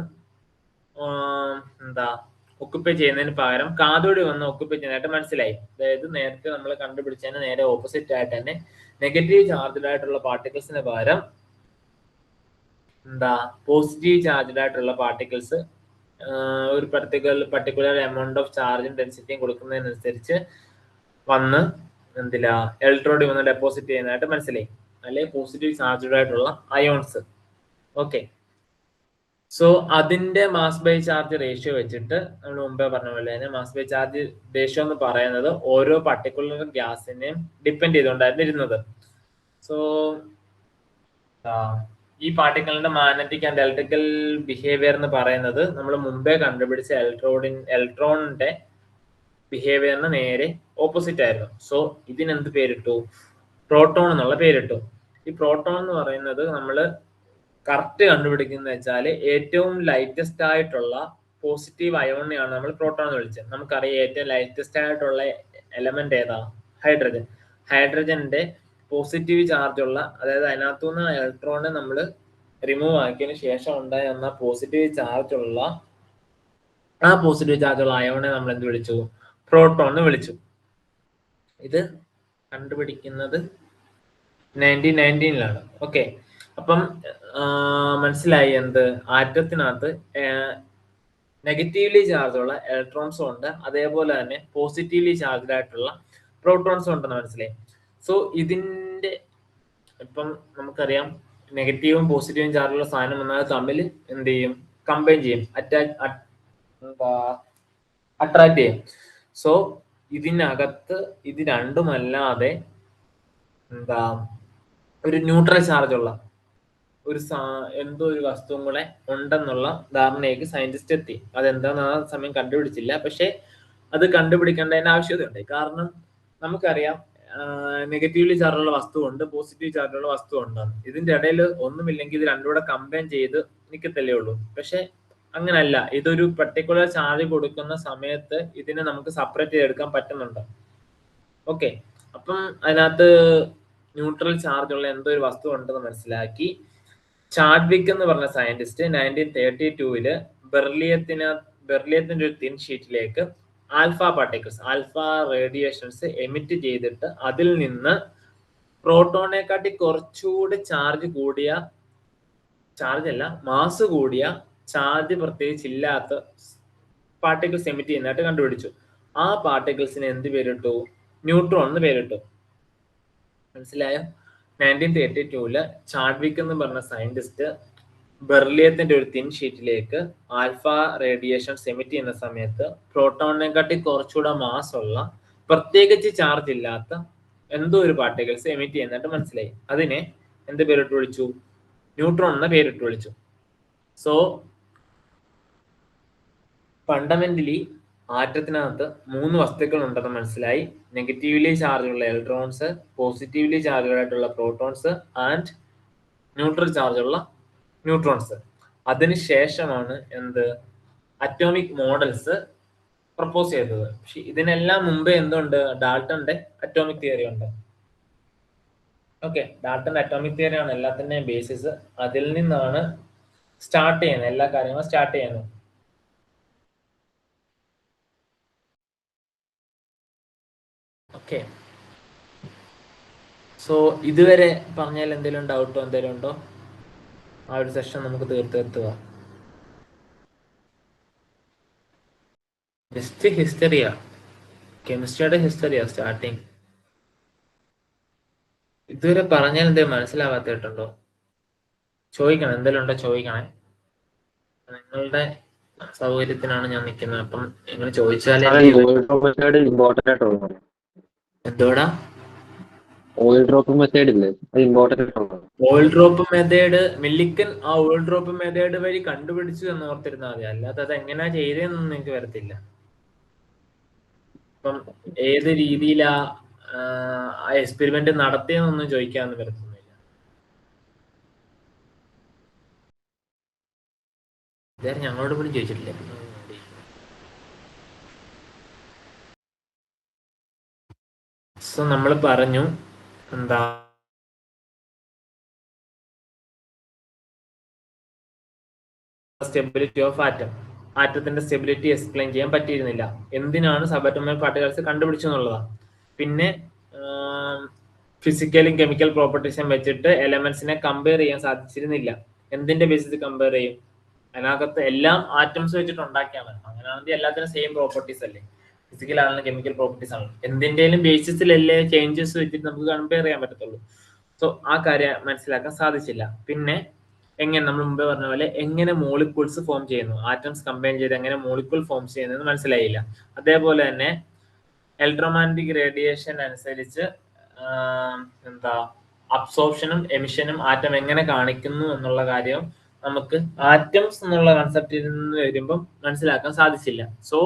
ഒക്കുപ്പൈ ചെയ്യുന്നതിന് പകരം കാഥോടി വന്ന് ഒക്കുപ്പൈ ചെയ്യുന്നതായിട്ട് മനസ്സിലായി. അതായത് നേരത്തെ നമ്മൾ കണ്ടുപിടിച്ചതിന് നേരെ ഓപ്പോസിറ്റ് ആയിട്ട് തന്നെ നെഗറ്റീവ് ചാർജ്ഡ് ആയിട്ടുള്ള പാർട്ടിക്കിൾസിന് പകരം പോസിറ്റീവ് ചാർജ്ഡ് ആയിട്ടുള്ള പാർട്ടിക്കിൾസ് ഒരു പർട്ടിക്കുലർ എമൗണ്ട് ഓഫ് ചാർജും ഡെൻസിറ്റിയും കൊടുക്കുന്നതിനനുസരിച്ച് വന്ന് ഇലക്ട്രോഡ് വന്ന് ഡെപ്പോസിറ്റ് ചെയ്യുന്നതായിട്ട് മനസ്സിലായി, അല്ലെ പോസിറ്റീവ് ചാർജ്ഡ് ആയിട്ടുള്ള അയോൺസ്. ഓക്കെ, സോ അതിന്റെ മാസ് ബൈ ചാർജ് റേഷ്യോ വെച്ചിട്ട് നമ്മൾ മുമ്പേ പറഞ്ഞ പോലെ തന്നെ മാസ് ബൈ ചാർജ് റേഷ്യോ എന്ന് പറയുന്നത് ഓരോ പർട്ടിക്കുലർ ഗ്യാസിനെയും ഡിപ്പെൻഡ് ചെയ്തുകൊണ്ടായിരുന്നു ഇരുന്നത്. സോ ഈ പാർട്ടിക്കിളിന്റെ മാഗ്നറ്റിക് ആൻഡ് ഇലക്ട്രിക്കൽ ബിഹേവിയർ എന്ന് പറയുന്നത് നമ്മൾ മുമ്പേ കണ്ടുപിടിച്ച ഇലക്ട്രോണിന്റെ ബിഹേവിയറിന് നേരെ ഓപ്പോസിറ്റ് ആയിരുന്നു. സോ ഇതിനെന്ത് പേരിട്ടു? പ്രോട്ടോൺ എന്നുള്ള പേരിട്ടു. ഈ പ്രോട്ടോൺ എന്ന് പറയുന്നത് നമ്മൾ കറക്റ്റ് കണ്ടുപിടിക്കുന്ന വെച്ചാൽ ഏറ്റവും ലൈറ്റസ്റ്റ് ആയിട്ടുള്ള പോസിറ്റീവ് അയോണിനെയാണ് നമ്മൾ പ്രോട്ടോൺ എന്ന് വിളിച്ചത്. നമുക്കറിയാം ഏറ്റവും ലൈറ്റസ്റ്റ് ആയിട്ടുള്ള എലമെന്റ് ഏതാ? ഹൈഡ്രജൻ. ഹൈഡ്രജന്റെ പോസിറ്റീവ് ചാർജ് ഉള്ള, അതായത് അതിനകത്തുനിന്ന് ഇലക്ട്രോണിനെ നമ്മൾ റിമൂവ് ആക്കിയതിന് ശേഷം ഉണ്ടായ പോസിറ്റീവ് ചാർജ് ഉള്ള അയോണെ നമ്മൾ എന്ത് വിളിച്ചു? പ്രോട്ടോൺ എന്ന് വിളിച്ചു. ഇത് കണ്ടുപിടിക്കുന്നത് 1919-ലാണ്. ഓക്കെ, അപ്പം മനസ്സിലായി എന്ത്? ആറ്റത്തിനകത്ത് നെഗറ്റീവ്ലി ചാർജ് ഉള്ള ഇലക്ട്രോൺസും ഉണ്ട്, അതേപോലെ തന്നെ പോസിറ്റീവ്ലി ചാർജ്ഡ് ആയിട്ടുള്ള പ്രോട്ടോൺസും ഉണ്ടെന്ന് മനസ്സിലായി. സോ ഇതിന്റെ ഇപ്പം നമുക്കറിയാം നെഗറ്റീവും പോസിറ്റീവും ചാർജുള്ള സാധനം വന്നാൽ തമ്മിൽ എന്ത് ചെയ്യും? കമ്പൈൻ ചെയ്യും, അട്രാക്ട് ചെയ്യും. സോ ഇതിനകത്ത് ഇത് രണ്ടുമല്ലാതെ ഒരു ന്യൂട്രൽ ചാർജ് ഉള്ള എന്തോ ഒരു വസ്തുവും കൂടെ ഉണ്ടെന്നുള്ള ധാരണയ്ക്ക് സയന്റിസ്റ്റ് എത്തി. അതെന്താന്ന് ആ സമയം കണ്ടുപിടിച്ചില്ല, പക്ഷെ അത് കണ്ടുപിടിക്കേണ്ടതിന്റെ ആവശ്യകതയുണ്ട്. കാരണം നമുക്കറിയാം നെഗറ്റീവ്ലി ചാർജുള്ള വസ്തുവുണ്ട്, പോസിറ്റീവ് ചാർജുള്ള വസ്തു ഉണ്ടെന്ന്. ഇതിന്റെ ഇടയിൽ ഒന്നുമില്ലെങ്കിൽ ഇത് രണ്ടും കൂടെ കമ്പൈൻ ചെയ്ത് നിൽക്കത്തല്ലേ ഉള്ളൂ. പക്ഷെ അങ്ങനല്ല, ഇതൊരു പർട്ടിക്കുലർ ചാർജ് കൊടുക്കുന്ന സമയത്ത് ഇതിനെ നമുക്ക് സെപ്പറേറ്റ് ചെയ്തെടുക്കാൻ പറ്റുന്നുണ്ട്. ഓക്കെ, അപ്പം അതിനകത്ത് ന്യൂട്രൽ ചാർജ് ഉള്ള എന്തോ ഒരു വസ്തു ഉണ്ടെന്ന് മനസ്സിലാക്കി ചാഡ്വിക് എന്ന് പറഞ്ഞ സയന്റിസ്റ്റ് 1932 ബെർലിയത്തിന്റെ ഒരു തിൻ ഷീറ്റിലേക്ക് alpha particles, alpha radiations emit ചെയ്തിട്ട് അതിൽ നിന്ന് പ്രോട്ടോണെക്കാട്ടി കുറച്ചുകൂടി മാസ് കൂടിയ ചാർജ് പ്രത്യേകിച്ച് ഇല്ലാത്ത പാർട്ടിക്കിൾസ് എമിറ്റ് ചെയ്യുന്നതായിട്ട് കണ്ടുപിടിച്ചു. ആ പാർട്ടിക്കിൾസിന് എന്ത് പേരിട്ടു? ന്യൂട്രോൺ എന്ന് പേരിട്ടു. മനസ്സിലായോ? 1932 ചാഡ്വിക് എന്ന് പറഞ്ഞ സയന്റിസ്റ്റ് ബെർലിയത്തിന്റെ ഒരു തിൻ ഷീറ്റിലേക്ക് ആൽഫ റേഡിയേഷൻസ് എമിറ്റ് ചെയ്യുന്ന സമയത്ത് പ്രോട്ടോണിനെക്കാട്ടി കുറച്ചുകൂടെ മാസ് ഉള്ള പ്രത്യേകിച്ച് ചാർജ് ഇല്ലാത്ത എന്തോ ഒരു പാർട്ടിക്കിൾസ് എമിറ്റ് ചെയ്യുന്നതായിട്ട് മനസ്സിലായി. അതിനെ എന്ത് പേരിട്ട് വിളിച്ചു? ന്യൂട്രോൺ എന്ന പേരിട്ട് വിളിച്ചു. സോ ഫണ്ടമെന്റലി ആറ്റത്തിനകത്ത് 3 വസ്തുക്കൾ ഉണ്ടെന്ന് മനസ്സിലായി. നെഗറ്റീവ്ലി ചാർജുള്ള ഇലക്ട്രോൺസ്, പോസിറ്റീവ്ലി ചാർജ് ആയിട്ടുള്ള പ്രോട്ടോൺസ് ആൻഡ് ന്യൂട്രൽ ചാർജുള്ള ന്യൂട്രോൺസ്. അതിനുശേഷമാണ് അറ്റോമിക് മോഡൽസ് പ്രപ്പോസ് ചെയ്തത്. പക്ഷെ ഇതിനെല്ലാം മുമ്പേ എന്തുണ്ട്? ഡാൾട്ടന്റെ അറ്റോമിക് തിയറി ഉണ്ട്. ഓക്കെ, ഡാൾട്ടന്റെ അറ്റോമിക് തിയറിയാണ് എല്ലാത്തിന്റെയും ബേസിസ്. അതിൽ നിന്നാണ് സ്റ്റാർട്ട് ചെയ്യുന്നത്, എല്ലാ കാര്യങ്ങളും സ്റ്റാർട്ട് ചെയ്യുന്നത്. ഓക്കെ, സോ ഇതുവരെ പറഞ്ഞാൽ എന്തെങ്കിലും ഡൗട്ടോ എന്തെങ്കിലും ഉണ്ടോ? ആ ഒരു സെഷൻ നമുക്ക് തീർത്തുക. Just ഹിസ്റ്ററിയാ, കെമിസ്ട്രിയുടെ ഹിസ്റ്ററിയാ starting. ഇതുവരെ പറഞ്ഞാൽ എന്തെങ്കിലും മനസ്സിലാവാത്തിട്ടുണ്ടോ? ചോദിക്കണം, എന്തെങ്കിലും ഉണ്ടോ ചോദിക്കണേ. നിങ്ങളുടെ സൗകര്യത്തിനാണ് ഞാൻ നിൽക്കുന്നത്. അപ്പം നിങ്ങൾ ചോദിച്ചാലേ. എന്തോടാ? ഓയിൽ ഡ്രോപ്പ് മെത്തേഡ് ഇല്ലേ, അത് ഇമ്പോർട്ടൻ്റ് ആണ്. ഓയിൽ ഡ്രോപ്പ് മെത്തേഡ് മില്ലിക്കൻ ആ ഓയിൽ ഡ്രോപ്പ് മെത്തേഡ് വഴി കണ്ടുപിടിച്ചു എന്ന് ഓർത്തിരുന്നാൽ മതി. അല്ലാതെ അത് എങ്ങനെയാ ചെയ്തതെന്നൊന്നും നിങ്ങൾക്ക് വരത്തില്ല. ഇപ്പം ഏത് രീതിയിലാ ആ എക്സ്പെരിമെന്റ് നടത്തിയെന്നൊന്നും ചോദിക്കാന്ന് വരത്തൊന്നുമില്ല. ഇതാരും ഞങ്ങളോട് പോലും ചോദിച്ചിട്ടില്ല. സോ നമ്മൾ പറഞ്ഞു എന്താ സ്റ്റെബിലിറ്റി ഓഫ് ആറ്റം. ആറ്റത്തിന്റെ സ്റ്റെബിലിറ്റി എക്സ്പ്ലെയിൻ ചെയ്യാൻ പറ്റിയിരുന്നില്ല. എന്തിനാണ് സബാറ്റോമിക് പാർട്ടിക്കിൾസ് കണ്ടുപിടിച്ചു എന്നുള്ളതാണ്. പിന്നെ ഫിസിക്കലും കെമിക്കൽ പ്രോപ്പർട്ടീസും വെച്ചിട്ട് എലമെന്റ്സിനെ കമ്പയർ ചെയ്യാൻ സാധിച്ചിരുന്നില്ല. എന്തിന്റെ ബേസിസ് കമ്പയർ ചെയ്യും? അതിനകത്ത് എല്ലാം ആറ്റംസ് വെച്ചിട്ട് ഉണ്ടാക്കിയാണ്. അങ്ങനെയാണെങ്കിൽ എല്ലാത്തിനും സെയിം പ്രോപ്പർട്ടീസ് അല്ലേ. ഫിസിക്കൽ ആണെങ്കിലും കെമിക്കൽ പ്രോപ്പർട്ടീസ് ആണ്. എന്തിന്റെയും ബേസിസിലല്ലേ ചേഞ്ചസ് വെച്ചിട്ട് നമുക്ക് കമ്പയർ ചെയ്യാൻ പറ്റത്തുള്ളൂ. സോ ആ കാര്യം മനസ്സിലാക്കാൻ സാധിച്ചില്ല. പിന്നെ എങ്ങനെ നമ്മൾ മുമ്പേ പറഞ്ഞ പോലെ എങ്ങനെ മോളിക്യൂൾസ് ഫോം ചെയ്യുന്നു, ആറ്റംസ് കമ്പൈൻ ചെയ്ത് എങ്ങനെ മോളിക്യൂൾ ഫോം ചെയ്യുന്നത് മനസ്സിലായില്ല. അതേപോലെ തന്നെ ഇലക്ട്രോമാഗ്നറ്റിക് റേഡിയേഷൻ അനുസരിച്ച് എന്താ അബ്സോർപ്ഷനും എമിഷനും ആറ്റം എങ്ങനെ കാണിക്കുന്നു എന്നുള്ള കാര്യം നമുക്ക് ആറ്റംസ് എന്നുള്ള കൺസെപ്റ്റിൽ നിന്ന് വരുമ്പം മനസ്സിലാക്കാൻ സാധിച്ചില്ല. സോ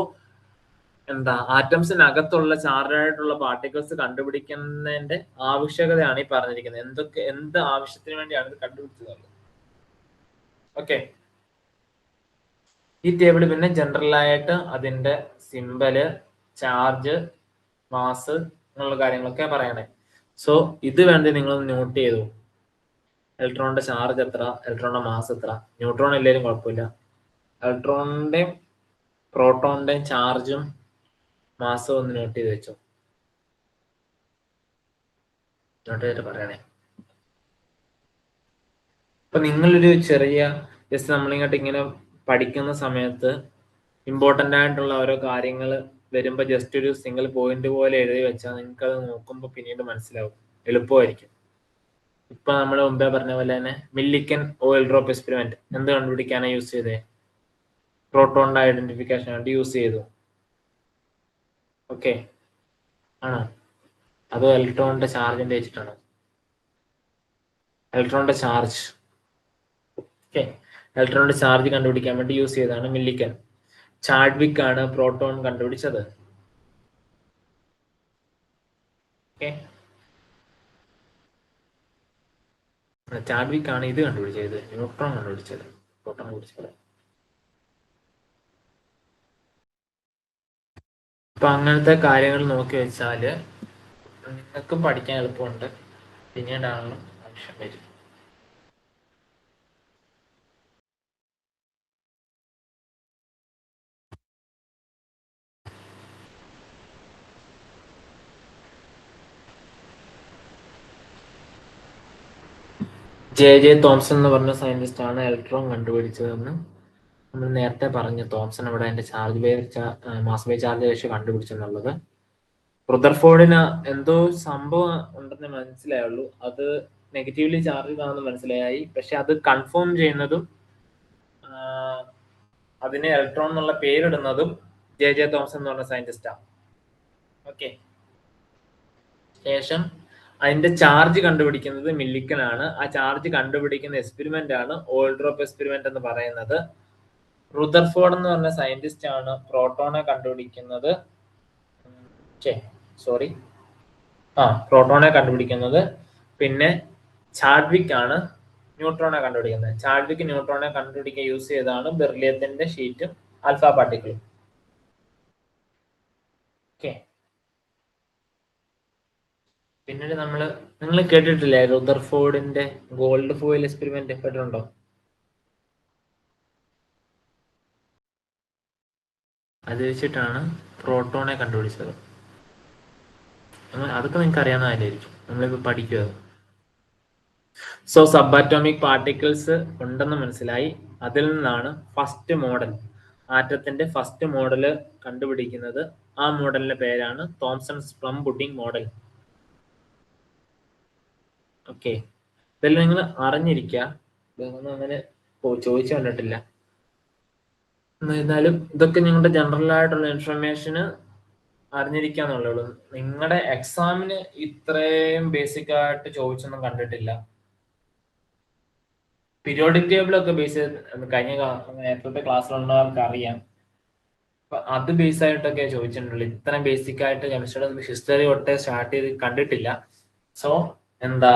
എന്താ ആറ്റംസിനകത്തുള്ള ചാർജ് ആയിട്ടുള്ള പാർട്ടിക്കിൾസ് കണ്ടുപിടിക്കുന്നതിന്റെ ആവശ്യകതയാണ് ഈ പറഞ്ഞിരിക്കുന്നത്. എന്ത് ആവശ്യത്തിന് വേണ്ടിയാണ് ഇത് കണ്ടുപിടിച്ചത്? ഓക്കെ, ഈ ടേബിൾ പിന്നെ ജനറൽ ആയിട്ട് അതിന്റെ സിമ്പല്, ചാർജ്, മാസ് എന്നുള്ള കാര്യങ്ങളൊക്കെ പറയണേ. സോ ഇത് വേണ്ടി നിങ്ങൾ നോട്ട് ചെയ്തു. ഇലക്ട്രോണിന്റെ ചാർജ് എത്ര, ഇലക്ട്രോണിന്റെ മാസ് എത്ര. ന്യൂട്രോൺ ഇല്ലെങ്കിലും കുഴപ്പമില്ല. ഇലക്ട്രോണിന്റെയും പ്രോട്ടോണിന്റെയും ചാർജും മാസും ഒന്ന് നോട്ട് ചെയ്ത് വെച്ചോ. നോട്ട് ചെയ്തിട്ട് പറയണേ. അപ്പൊ നിങ്ങളൊരു ചെറിയ ജസ്റ്റ് നമ്മളിങ്ങോട്ട് ഇങ്ങനെ പഠിക്കുന്ന സമയത്ത് ഇമ്പോർട്ടൻ്റ് ആയിട്ടുള്ള ഓരോ കാര്യങ്ങൾ വരുമ്പോൾ ജസ്റ്റ് ഒരു സിംഗിൾ പോയിന്റ് പോലെ എഴുതി വെച്ചാൽ നിങ്ങൾക്ക് അത് നോക്കുമ്പോൾ പിന്നീട് മനസ്സിലാവും, എളുപ്പമായിരിക്കും. ഇപ്പൊ നമ്മൾ മുമ്പേ പറഞ്ഞ പോലെ തന്നെ മില്ലിക്കൻ ഓയിൽ ഡ്രോപ്പ് എക്സ്പെരിമെന്റ് എന്ത് കണ്ടുപിടിക്കാനാണ് യൂസ് ചെയ്തത്? പ്രോട്ടോണിന്റെ ഐഡന്റിഫിക്കേഷൻ ആയിട്ട് യൂസ് ചെയ്തു. ഓക്കെ ആണോ? അതോ ഇലക്ട്രോണിന്റെ ചാർജിന്റെ വെച്ചിട്ടാണോ? ഇലക്ട്രോണിന്റെ ചാർജ്. ഓക്കെ, ഇലക്ട്രോണിന്റെ ചാർജ് കണ്ടുപിടിക്കാൻ വേണ്ടി യൂസ് ചെയ്തതാണ് മില്ലിക്കൻ. ചാഡ്വിക് ആണ് പ്രോട്ടോൺ കണ്ടുപിടിച്ചത്. ഓക്കെ, ചാഡ്വിക് ആണ് ഇത് കണ്ടുപിടിച്ചത്, ന്യൂട്രോൺ കണ്ടുപിടിച്ചത്, പ്രോട്ടോൺ കണ്ടുപിടിച്ചത്. അപ്പൊ അങ്ങനത്തെ കാര്യങ്ങൾ നോക്കി വെച്ചാല് നിങ്ങൾക്ക് പഠിക്കാൻ എളുപ്പമുണ്ട്. പിന്നീടാണല്ലോ ആവശ്യം വരും. ജെ തോംസൺ എന്ന് പറഞ്ഞ സയന്റിസ്റ്റ് ആണ് ഇലക്ട്രോൺ കണ്ടുപിടിച്ചതെന്ന് നമ്മൾ നേരത്തെ പറഞ്ഞു. തോംസൺ ഇവിടെ അതിന്റെ charge by mass by charge ratio കണ്ടുപിടിച്ചെന്നുള്ളത്. റുദർഫോർഡിന് എന്തോ സംഭവം ഉണ്ടെന്ന് മനസ്സിലായുള്ളൂ. അത് നെഗറ്റീവ്ലി ചാർജ് ആണെന്ന് മനസ്സിലായി. പക്ഷെ അത് കൺഫേം ചെയ്യുന്നതും അതിന് ഇലക്ട്രോൺ എന്നുള്ള പേരിടുന്നതും ജെ തോംസൺ എന്ന് പറഞ്ഞ സയന്റിസ്റ്റാണ്. ഓക്കെ, ശേഷം അതിന്റെ ചാർജ് കണ്ടുപിടിക്കുന്നത് മില്ലിക്കൻ ആണ്. ആ ചാർജ് കണ്ടുപിടിക്കുന്ന എക്സ്പെരിമെന്റ് ആണ് ഓയിൽ ഡ്രോപ്പ് എക്സ്പെരിമെന്റ് എന്ന് പറയുന്നത്. റുദർഫോർഡ് എന്ന് പറഞ്ഞ സയന്റിസ്റ്റ് ആണ് പ്രോട്ടോണെ കണ്ടുപിടിക്കുന്നത്. പ്രോട്ടോണെ കണ്ടുപിടിക്കുന്നത്. പിന്നെ ചാഡ്വിക് ആണ് ന്യൂട്രോണെ കണ്ടുപിടിക്കുന്നത്. ചാഡ്വിക് ന്യൂട്രോണെ കണ്ടുപിടിക്കാൻ യൂസ് ചെയ്തതാണ് ബെർലിയത്തിന്റെ ഷീറ്റും ആൽഫ പാർട്ടിക്കിളും. ഓക്കെ, പിന്നീട് നിങ്ങൾ കേട്ടിട്ടില്ലേ റുദർഫോർഡിന്റെ ഗോൾഡ് ഫോയിൽ എക്സ്പെരിമെന്റ്? കേട്ടിട്ടുണ്ടോ? അത് വെച്ചിട്ടാണ് പ്രോട്ടോണെ കണ്ടുപിടിച്ചത്. അതൊക്കെ നിങ്ങൾക്ക് അറിയാവുന്ന കാര്യമായിരിക്കും, നമ്മളിപ്പോ പഠിക്കുക. സോ സബാറ്റോമിക് പാർട്ടിക്കിൾസ് ഉണ്ടെന്ന് മനസ്സിലായി. അതിൽ നിന്നാണ് ഫസ്റ്റ് മോഡൽ, ആറ്റത്തിന്റെ ഫസ്റ്റ് മോഡല് കണ്ടുപിടിക്കുന്നത്. ആ മോഡലിന്റെ പേരാണ് തോംസൺസ് പ്ലം പുഡിംഗ് മോഡൽ. ഓക്കെ, ഇതെല്ലാം നിങ്ങൾ അറിഞ്ഞിരിക്കുക. ഇതൊന്നും അങ്ങനെ ചോദിച്ചു കണ്ടിട്ടില്ല. എന്നാലും ഇതൊക്കെ നിങ്ങളുടെ ജനറൽ ആയിട്ടുള്ള ഇൻഫർമേഷന് അറിഞ്ഞിരിക്കാന്നുള്ളൂ. നിങ്ങളുടെ എക്സാമിന് ഇത്രയും ബേസിക് ആയിട്ട് ചോദിച്ചൊന്നും കണ്ടിട്ടില്ല. പീരിയോഡിക് ടേബിൾ ഒക്കെ ബേസ് കഴിഞ്ഞ നേരത്തെ ക്ലാസ്സിലുള്ളവർക്ക് അറിയാം. അത് ബേസ് ആയിട്ടൊക്കെ ചോദിച്ചിട്ടുള്ളൂ. ഇത്രയും ബേസിക് ആയിട്ട് കെമിസ്ട്രിയുടെ ഹിസ്റ്ററി തൊട്ടേ സ്റ്റാർട്ട് ചെയ്ത് കണ്ടിട്ടില്ല. സോ എന്താ,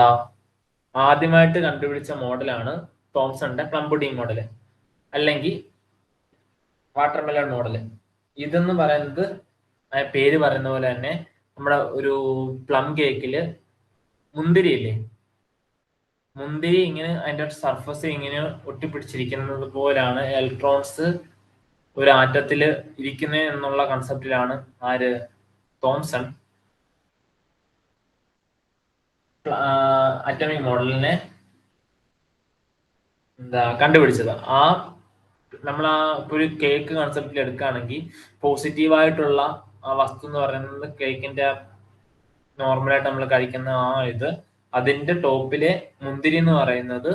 ആദ്യമായിട്ട് കണ്ടുപിടിച്ച മോഡലാണ് തോംസന്റെ പ്ലം പുഡിംഗ് മോഡല് അല്ലെങ്കിൽ വാട്ടർമെലൺ മോഡല്. ഇതെന്ന് പറയുന്നത് പേര് പറയുന്ന പോലെ തന്നെ നമ്മുടെ ഒരു പ്ലം കേക്കില് മുന്തിരി ഇല്ലേ, മുന്തിരി ഇങ്ങനെ അതിന്റെ സർഫസ് ഇങ്ങനെ ഒട്ടിപ്പിടിച്ചിരിക്കുന്നത് പോലാണ് ഇലക്ട്രോൺസ് ഒരു ആറ്റത്തില് ഇരിക്കുന്നത് എന്നുള്ള കൺസെപ്റ്റിലാണ് തോംസൺ അറ്റോമിക് മോഡലിനെ കണ്ടുപിടിച്ചത്. നമ്മൾ ഒരു കേക്ക് കൺസെപ്റ്റിൽ എടുക്കുകയാണെങ്കിൽ പോസിറ്റീവായിട്ടുള്ള ആ വസ്തു എന്ന് പറയുന്നത് കേക്കിന്റെ നോർമലായിട്ട് നമ്മൾ കഴിക്കുന്ന അതിന്റെ ടോപ്പിലെ മുന്തിരി എന്ന് പറയുന്നത്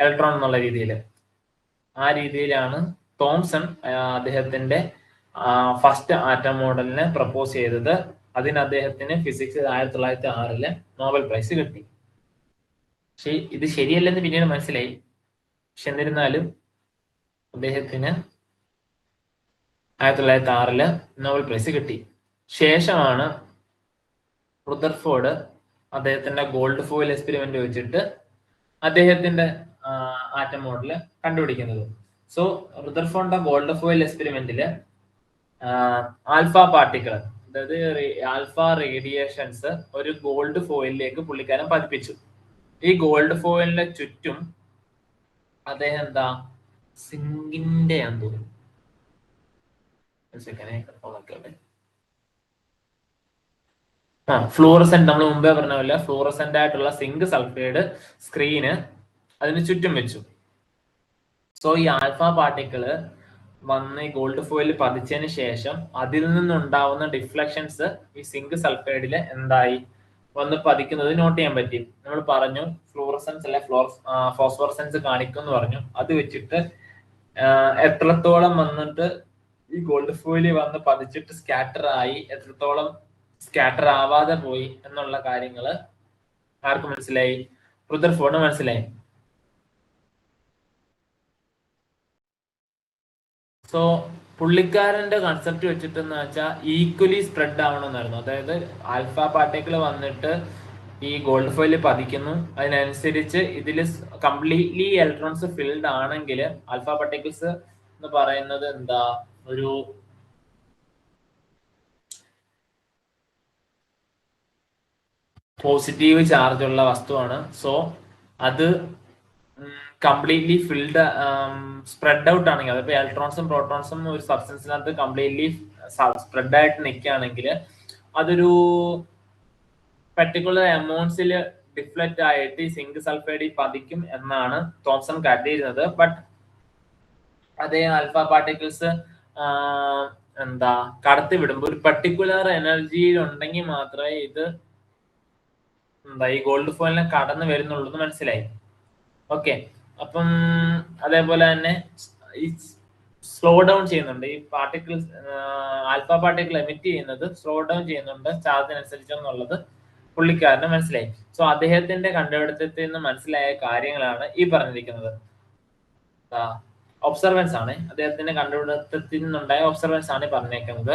ഇലക്ട്രോൺ എന്നുള്ള രീതിയിൽ, ആ രീതിയിലാണ് തോംസൺ അദ്ദേഹത്തിന്റെ ഫസ്റ്റ് ആറ്റം മോഡലിനെ പ്രപ്പോസ് ചെയ്തത്. അതിന് അദ്ദേഹത്തിന് ഫിസിക്സ് 1906 നോബൽ പ്രൈസ് കിട്ടി. പക്ഷെ ഇത് ശരിയല്ലെന്ന് പിന്നീട് മനസ്സിലായി. പക്ഷെ എന്നിരുന്നാലും അദ്ദേഹത്തിന് 1906 നോബൽ പ്രൈസ് കിട്ടി. ശേഷമാണ് റുദർഫോർഡ് അദ്ദേഹത്തിന്റെ ഗോൾഡ് ഫോയിൽ എക്സ്പെരിമെന്റ് വെച്ചിട്ട് അദ്ദേഹത്തിന്റെ ആറ്റം മോഡല് കണ്ടുപിടിക്കുന്നത്. സോ റുദർഫോർഡിന്റെ ഗോൾഡ് ഫോയിൽ എക്സ്പെരിമെന്റില് ആൽഫ പാർട്ടിക്കിൾ, അതായത് ആൽഫ റേഡിയേഷൻസ് ഒരു ഗോൾഡ് ഫോയിലിലേക്ക് പുള്ളിക്കാരൻ പതിപ്പിച്ചു. ഈ ഗോൾഡ് ഫോയിലിന്റെ ചുറ്റും അദ്ദേഹം സിങ്കിന്റെ തോന്നുന്നു ഫ്ലൂറസെന്റ്, നമ്മൾ മുമ്പേ പറഞ്ഞ പോലെ ഫ്ലൂറസെന്റ് ആയിട്ടുള്ള സിങ്ക് സൾഫൈഡ് സ്ക്രീന് അതിന് ചുറ്റും വെച്ചു. സോ ഈ ആൽഫ പാർട്ടിക്കിള് വന്ന് ഈ ഗോൾഡ് ഫോയിൽ പതിച്ചതിന് ശേഷം അതിൽ നിന്നുണ്ടാവുന്ന ഡിഫ്ലക്ഷൻസ് ഈ സിങ്ക് സൾഫൈഡില് വന്ന് പതിക്കുന്നത് നോട്ട് ചെയ്യാൻ പറ്റി. നമ്മൾ പറഞ്ഞു ഫ്ലൂറസെൻസ് അല്ലെ ഫോസ്ഫോറസെൻസ് കാണിക്കും എന്ന് പറഞ്ഞു. അത് വെച്ചിട്ട് എത്രത്തോളം വന്നിട്ട് ഈ ഗോൾഡ് ഫോയിൽ വന്ന് പതിച്ചിട്ട് സ്കാറ്റർ ആയി, എത്രത്തോളം സ്കാറ്റർ ആവാതെ പോയി എന്നുള്ള കാര്യങ്ങള് ആർക്ക് മനസ്സിലായി? റുദർഫോർഡ് മനസ്സിലായി. സോ പുള്ളിക്കാരന്റെ കൺസെപ്റ്റ് വെച്ചിട്ടെന്ന് വെച്ചാൽ ഈക്വലി സ്പ്രെഡ് ആവണമെന്നായിരുന്നു. അതായത് ആൽഫ പാർട്ടിക്കിൾ വന്നിട്ട് ഈ ഗോൾഡ് ഫോയിൽ പതിക്കുന്നു, അതിനനുസരിച്ച് ഇതിൽ കംപ്ലീറ്റ്ലി ഇലക്ട്രോൺസ് ഫിൽഡ് ആണെങ്കിൽ ആൽഫ പാർട്ടിക്കിൾസ് എന്ന് പറയുന്നത് ഒരു പോസിറ്റീവ് ചാർജ് ഉള്ള വസ്തുവാണ്. സോ അത് കംപ്ലീറ്റ്ലി ഫിൽഡ് സ്പ്രെഡ് ഔട്ട് ആണെങ്കിൽ, അതിപ്പോ ഇലക്ട്രോൺസും പ്രോട്ടോൺസും ഒരു സബ്സ്റ്റൻസിനകത്ത് കംപ്ലീറ്റ്ലി സ്പ്രെഡ് ആയിട്ട് നിൽക്കുകയാണെങ്കിൽ അതൊരു പെർട്ടിക്കുലർ എമൗണ്ട്സിൽ ഡിഫ്ലക്റ്റ് ആയിട്ട് ഈ സിങ്ക് സൾഫൈഡിൽ പതിക്കും എന്നാണ് തോംസൺ കരുതിയിരുന്നത്. ബട്ട് അതേ ആൽഫ പാർട്ടിക്കിൾസ് കടത്തി വിടുമ്പോൾ ഒരു പെർട്ടിക്കുലർ എനർജിയിൽ ഉണ്ടെങ്കിൽ മാത്രമേ ഇത് ഈ ഗോൾഡ് ഫോയിലിനെ കടന്നു വരുന്നുള്ളൂ എന്ന് മനസ്സിലായി. ഓക്കെ, അപ്പം അതേപോലെ തന്നെ ഈ സ്ലോ ഡൗൺ ചെയ്യുന്നുണ്ട്. ഈ പാർട്ടിക്കിൾസ് ആൽഫ പാർട്ടിക്കിൾ എമിറ്റ് ചെയ്യുന്നത് സ്ലോ ഡൗൺ ചെയ്യുന്നുണ്ട് ചാർജിനനുസരിച്ചെന്നുള്ളത് പുള്ളിക്കാരന് മനസ്സിലായി. സോ അദ്ദേഹത്തിന്റെ കണ്ടുപിടുത്തത്തിൽ നിന്ന് മനസ്സിലായ കാര്യങ്ങളാണ് ഈ പറഞ്ഞിരിക്കുന്നത്. ഒബ്സർവൻസ് ആണ്, അദ്ദേഹത്തിന്റെ കണ്ടുപിടുത്തത്തിൽ നിന്നുണ്ടായ ഒബ്സർവൻസ് ആണ് പറഞ്ഞേക്കുന്നത്.